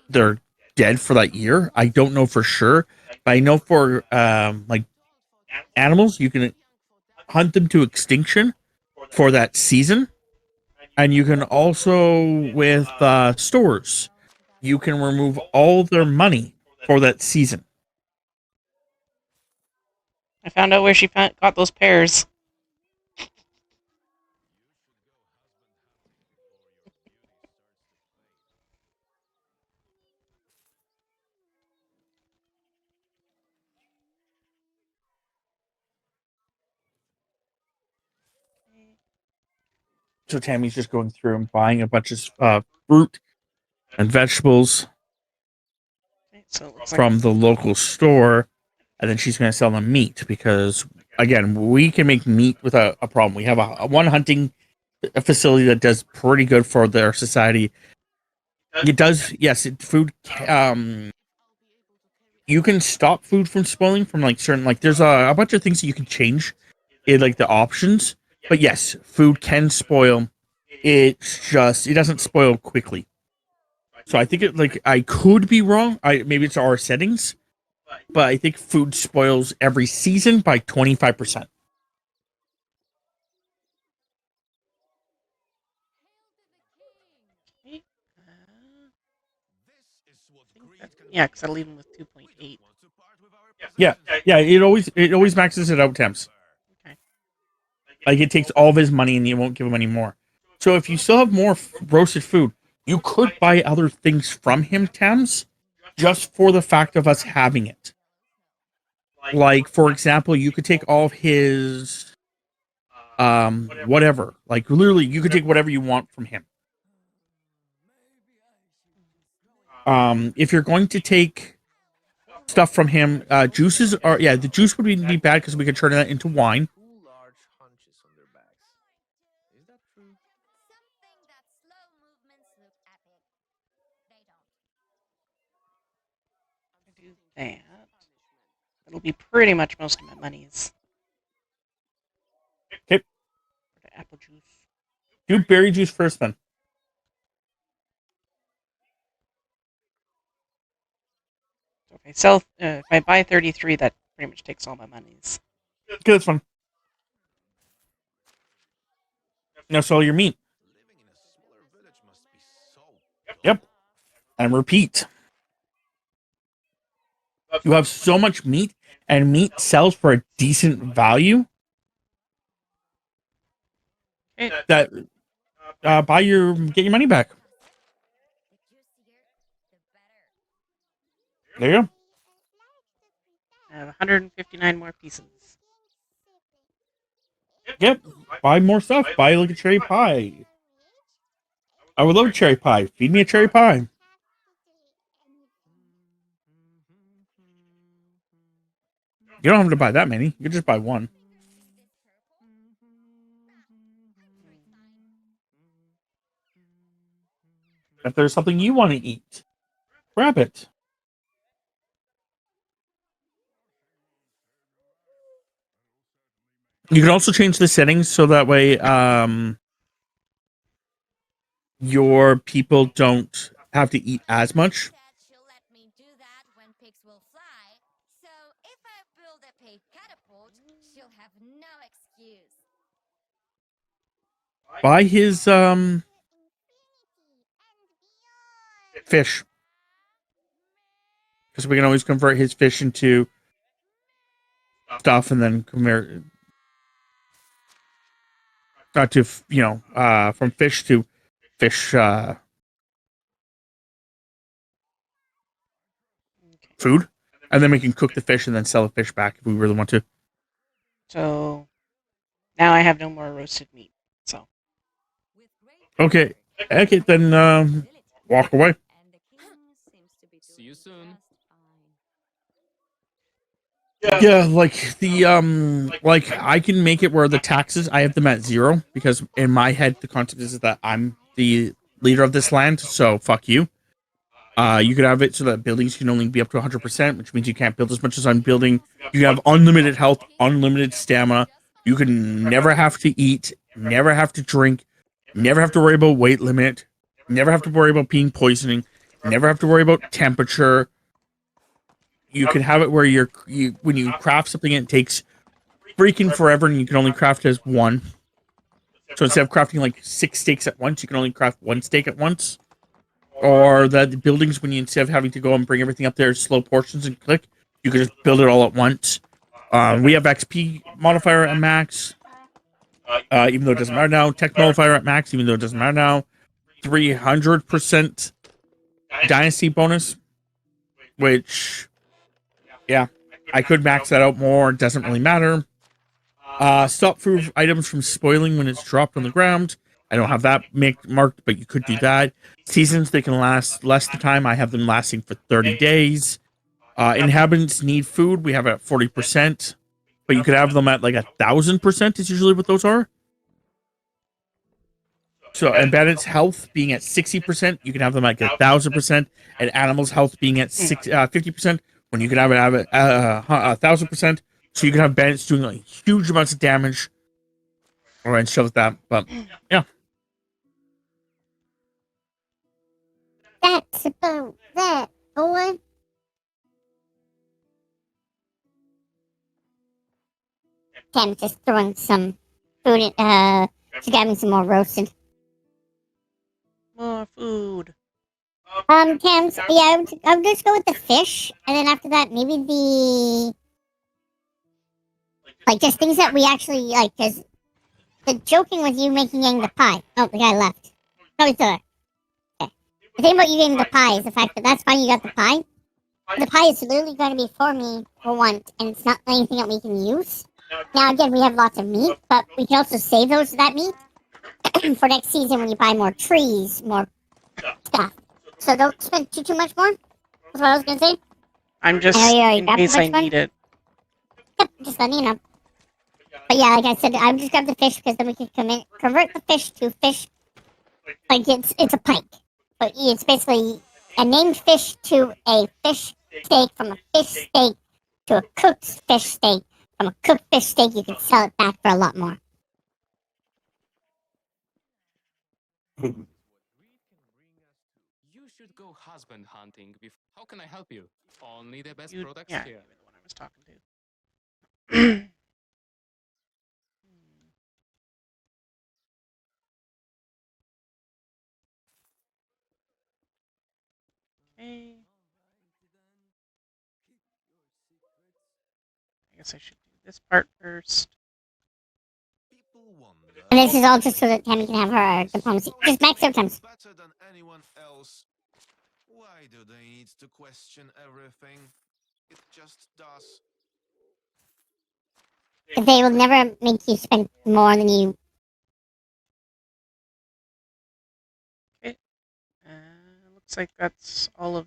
they're dead for that year. I don't know for sure, but I know for like animals, you can hunt them to extinction for that season, and you can also with stores, you can remove all their money for that season. I found out where she got those pears. So Tammy's just going through and buying a bunch of fruit and vegetables Okay, so it looks like from the local store, and then she's going to sell them meat because, again, we can make meat without a problem. We have a one hunting facility that does pretty good for their society. It does, yes. Food, you can stop food from spoiling from like certain, like there's a bunch of things that you can change in like the options. But yes, food can spoil. It's just it doesn't spoil quickly. So I think it like I could be wrong. Maybe it's our settings, but I think food spoils every season by 25%. okay. Yeah, because I'll leave them with 2.8. Yeah, yeah. It always maxes it out temps. Okay. Like it takes all of his money and you won't give him any more. So if you still have more roasted food, you could buy other things from him, Thames, just for the fact of us having it. Like, for example, you could take all of his whatever. Like literally you could take whatever you want from him. If you're going to take stuff from him, juices are the juice would be bad because we could turn that into wine. Two large hunches on their backs. Is that true? Something that slow movements look epic. They don't. I do that. It'll be pretty much most of my monies. Okay. The apple juice. Do berry juice first then. So if I buy 33, that pretty much takes all my monies. Okay, that's fine. Now sell your meat. Living in a smaller village must be so. Yep. And repeat. You have so much meat, and meat sells for a decent value. That get your money back. The juicier, the better. There you go. I have 159 more pieces. Yep. Buy more stuff. Buy like a cherry pie. I would love a cherry pie. Feed me a cherry pie. You don't have to buy that many. You can just buy one. If there's something you want to eat, grab it. You can also change the settings so that way your people don't have to eat as much. She'll let me do that when pigs will fly. So if I build a pig catapult, she'll have no excuse. Buy his fish. Because we can always convert his fish into stuff and then convert not to from fish to fish food, and then we can cook the fish and then sell the fish back if we really want to. So Now I have no more roasted meat. So Okay. Okay, then walk away. See you soon. Yeah, like the like I can make it where the taxes I have them at 0 because in my head the concept is that I'm the leader of this land, so fuck you. You could have it so that buildings can only be up to 100%, which means you can't build as much as I'm building. You have unlimited health, unlimited stamina. You can never have to eat, never have to drink, never have to worry about weight limit, never have to worry about being poisoning, never have to worry about temperature. You can have it where when you craft something, it takes freaking forever, and you can only craft as one. So instead of crafting like 6 steaks at once, you can only craft 1 steak at once. Or the buildings, when you instead of having to go and bring everything up there, slow portions and click, you can just build it all at once. We have XP modifier at max, even though it doesn't matter now. Tech modifier at max, even though it doesn't matter now. 300% dynasty bonus, which, yeah, I could max that out more. It doesn't really matter. Stop food items from spoiling when it's dropped on the ground. I don't have that marked, but you could do that. Seasons, they can last less the time. I have them lasting for 30 days. Inhabitants need food. We have it at 40%, but you could have them at like 1,000% is usually what those are. So inhabitants' health being at 60%, you can have them at 1,000%, and animals' health being at 50%, when you can have it at 1,000%. So you can have bandits doing like huge amounts of damage, or and stuff like that. But yeah, That's about that, boy. Cam's just throwing some food in, she's grabbing some more roasted. more food. Cam's, yeah, I would just go with the fish, and then after that, maybe like, just things that we actually like, because the joking with you making the pie. Oh, the guy left. Oh, he's still there. Okay. The thing about you getting the pie is the fact that that's fine, you got the pie. The pie is literally going to be for me for once, and it's not anything that we can use. Now, again, we have lots of meat, but we can also save that meat for next season when you buy more trees, more stuff. So don't spend too much more. That's what I was going to say. I'm just I know you already in got case I much fun. need it. Yep, just letting you know. But yeah, like I said, I would just grab the fish because then we can convert the fish to fish. Like it's a pike, but it's basically a named fish to a fish steak, from a fish steak to a cooked fish steak. From a cooked fish steak, you can sell it back for a lot more. You should go husband hunting. How can I help you? Only the best products Yeah, here. you're the one I was talking to. Okay. I guess I should do this part first. And this is all just so that Tammy can have her diplomacy. Just max out times. Better than anyone else. Why do they need to question everything? It just does. They will never make you spend more than you. Looks like that's all of,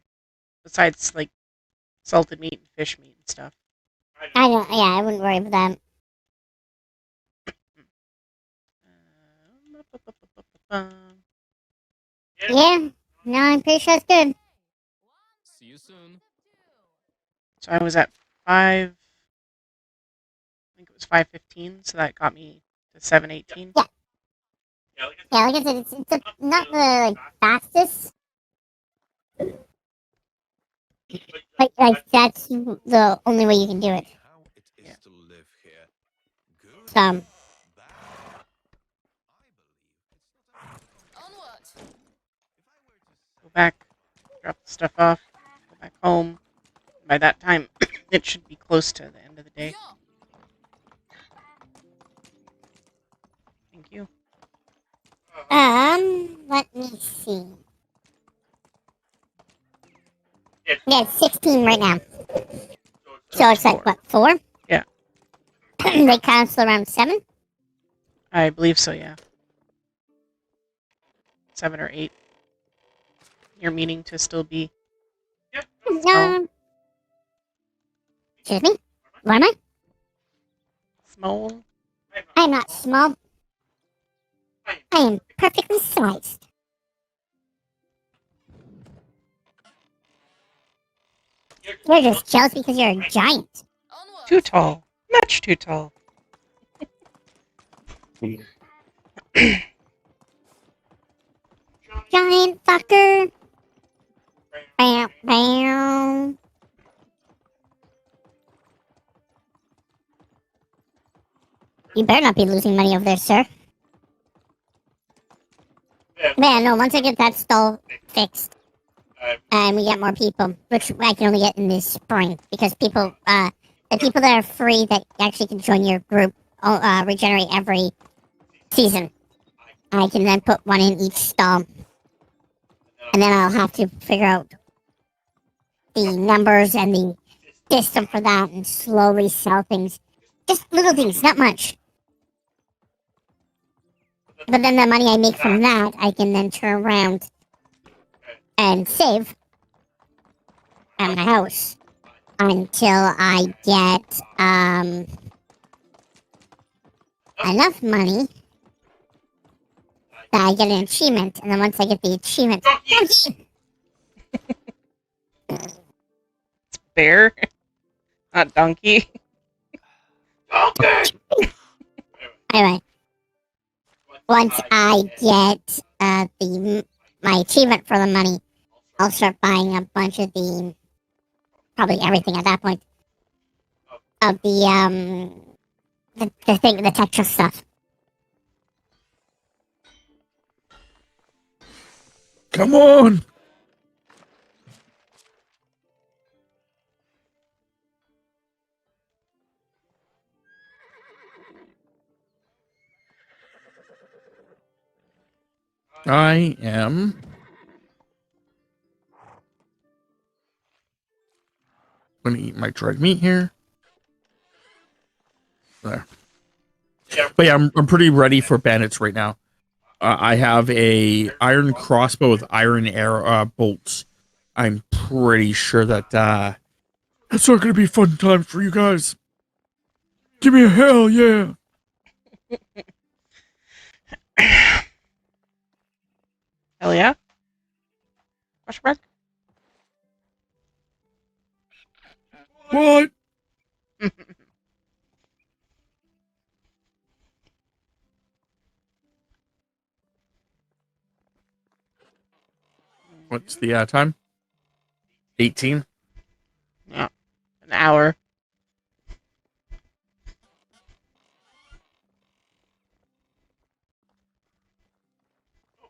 besides like salted meat and fish meat and stuff. I don't. Yeah, I wouldn't worry about that. Yeah. No, I'm pretty sure it's good. See you soon. So I was at 5. I think it was 5:15, so that got me to 7:18. Yeah. Yeah, like I said, it's not the fastest. Like that's the only way you can do it. How it is Yeah. to live here. Good. So, Bad. Onward. Go back, drop the stuff off, go back home. By that time, it should be close to the end of the day. Thank you. let me see. Yeah, it's 16 right now. So it's like, what, 4? Yeah. They cancel around 7? I believe so, yeah. 7 or 8. You're meaning to still be. No. Excuse me? What am I? Small. I'm not small. I am perfectly sized. You're just jealous because you're a giant. Too tall. Much too tall. Giant fucker. Bow, bow. You better not be losing money over there, sir. Man, no, once I get that stall fixed, and we get more people, which I can only get in the spring, because people, the people that are free that actually can join your group, regenerate every season. I can then put one in each stall. And then I'll have to figure out the numbers and the system for that and slowly sell things. Just little things, not much. But then the money I make from that, I can then turn around and save at my house until I get enough money that I get an achievement. And then once I get the achievement, Bear. Not donkey. anyway, once I get my achievement for the money, I'll start buying a bunch of probably everything at that point of the Tetris stuff. Come on. I am going to eat my dried meat here. There. But yeah, I'm pretty ready for bandits right now. I have a iron crossbow with iron arrow bolts. I'm pretty sure that it's not going to be a fun time for you guys. Give me a hell yeah. Hell yeah. Question mark? What? What's the time? 18? Yeah. An hour.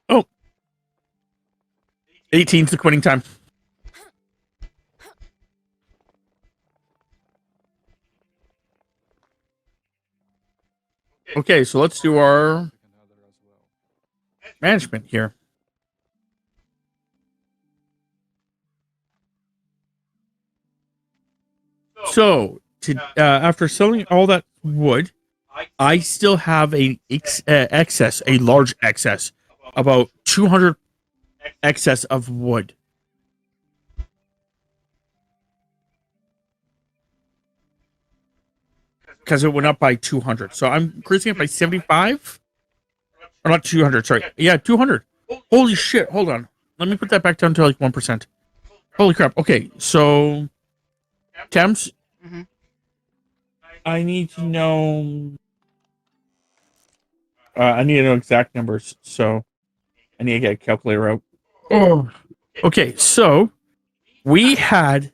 Oh. 18's the quitting time. Okay, so let's do our management here. So, after selling all that wood, I still have a large excess, about 200 excess of wood. Because it went up by 200. So I'm increasing it by 75? Or not 200, sorry. Yeah, 200. Holy shit, hold on. Let me put that back down to like 1%. Holy crap. Okay, so Thames, Mm-hmm. I need to know exact numbers, so I need to get a calculator out. Oh. Okay, so we had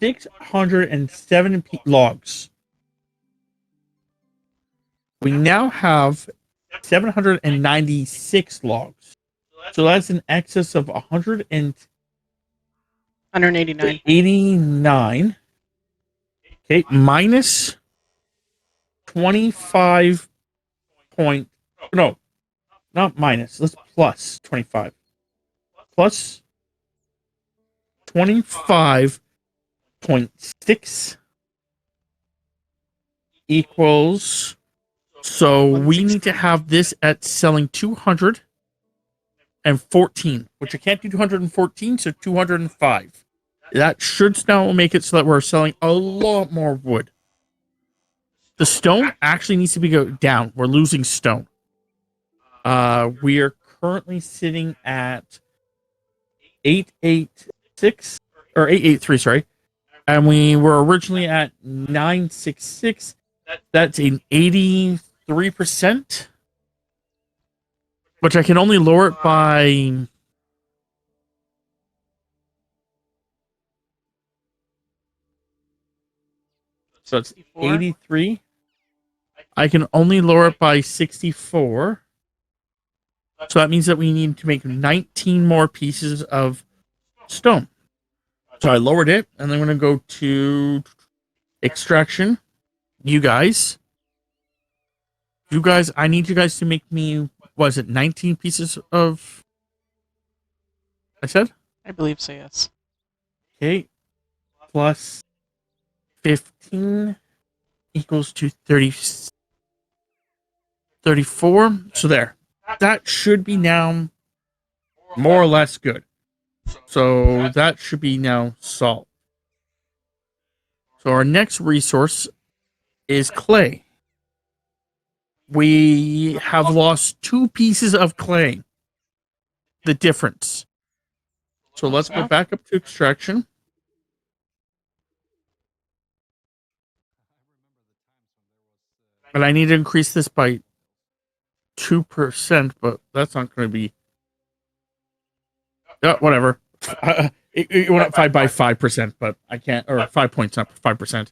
607 logs. We now have 796 logs. So that's an excess of 189. 89. Okay, minus 25 point. No, not minus. Let's plus 25. Plus 25.6 equals. So we need to have this at selling 214, which I can't do 214, so 205. That should now make it so that we're selling a lot more wood. The stone actually needs to be go down. We're losing stone. We are currently sitting at 886 or 883, sorry. And we were originally at 966. That's an 83%, which I can only lower it by so it's 83. I can only lower it by 64. So that means that we need to make 19 more pieces of stone. So I lowered it, and then I'm going to go to extraction. You guys, I need you guys to make me, was it 19 pieces of, I said? I believe so, yes. Okay, plus 15 equals to 34. So there. That should be now more or less good. So that should be now solved. So our next resource is clay. We have lost 2 pieces of clay. The difference. So let's go back up to extraction. But I need to increase this by 2%, but that's not going to be. Whatever. It went up 5%, but I can't, or 5 points up 5%.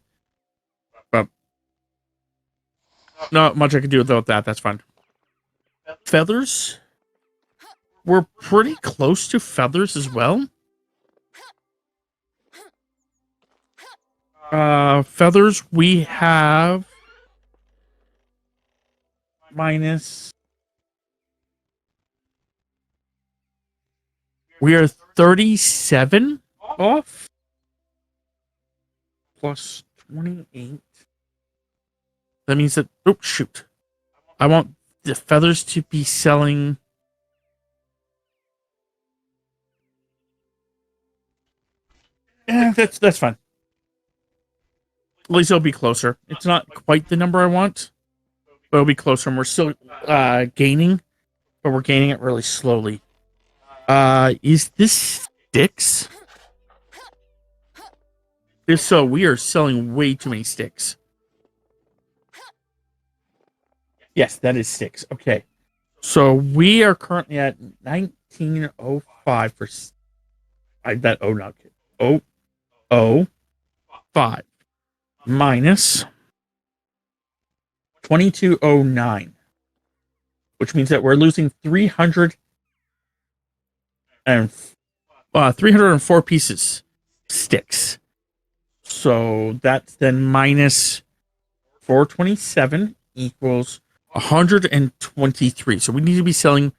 But not much I can do without that. That's fine. Feathers. We're pretty close to feathers as well. Feathers, we have minus. We are 37 off. Plus 28. That means that, oh, shoot. I want the feathers to be selling. Yeah, that's fine. At least it'll be closer. It's not quite the number I want, but it'll be closer. And we're still gaining, but we're gaining it really slowly. Is this sticks? If so, we are selling way too many sticks. Yes, that is sticks. Okay. So we are currently at 1905 for. I bet not 005 minus 2209, which means that we're losing 304 pieces sticks. So that's then minus 427 equals 123. So we need to be selling,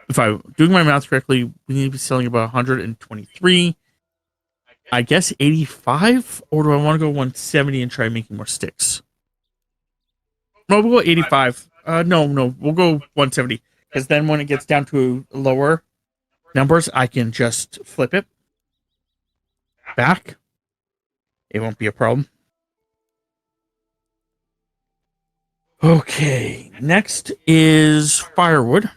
if I'm doing my math correctly, we need to be selling about 123. I guess 85, or do I want to go 170 and try making more sticks? No, we'll go 85. No, we'll go 170, because then when it gets down to lower numbers, I can just flip it back. It won't be a problem. Okay, next is firewood.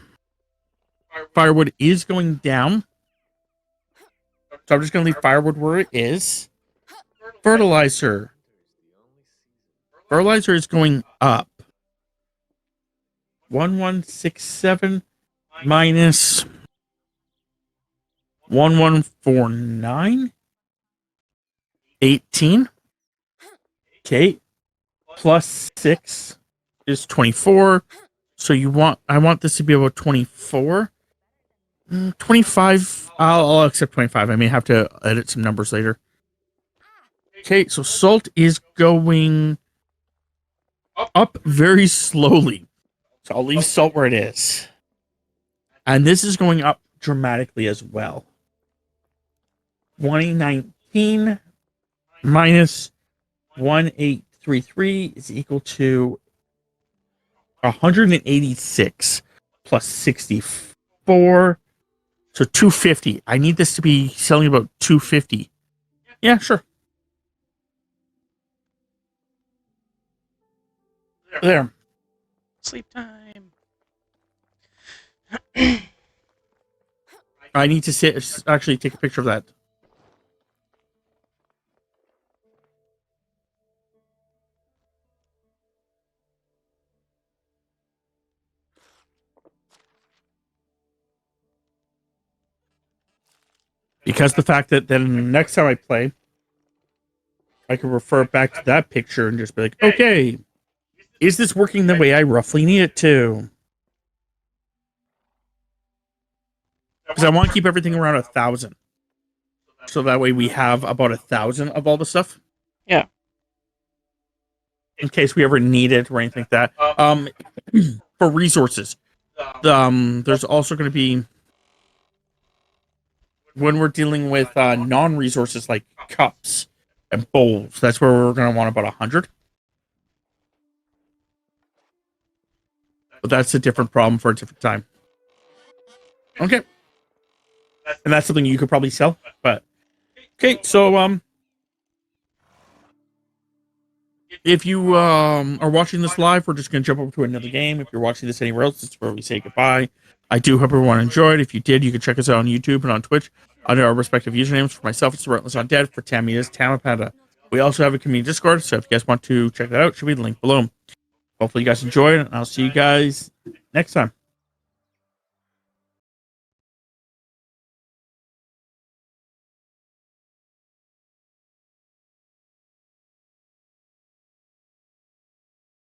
Firewood is going down. So I'm just going to leave firewood where it is. Fertilizer. Fertilizer is going up. 1167 minus 1149. 18. Okay. Plus 6 is 24. So I want this to be about 24. 25. I'll accept 25. I may have to edit some numbers later. Okay, so salt is going up very slowly. So I'll leave salt where it is. And this is going up dramatically as well. 2019 minus 1833 is equal to 186 plus 64. So 250. I need this to be selling about 250. Yeah, sure. There. Sleep time. I need to actually take a picture of that. Because the fact that then next time I play, I can refer back to that picture and just be like, okay, is this working the way I roughly need it to? Because I want to keep everything around 1,000. So that way we have about 1,000 of all the stuff. Yeah. In case we ever need it or anything like that. For resources. There's also going to be, when we're dealing with non-resources like cups and bowls, that's where we're going to want about 100. But that's a different problem for a different time. Okay. And that's something you could probably sell. But okay, so if you are watching this live, we're just going to jump over to another game. If you're watching this anywhere else, it's where we say goodbye. I do hope everyone enjoyed. If you did, you can check us out on YouTube and on Twitch under our respective usernames. For myself, it's withTheRelentlessUndead. For Tammy, it's Tamapanda. We also have a community Discord, so if you guys want to check that out, it should be the link below. Hopefully you guys enjoyed, and I'll see you guys next time.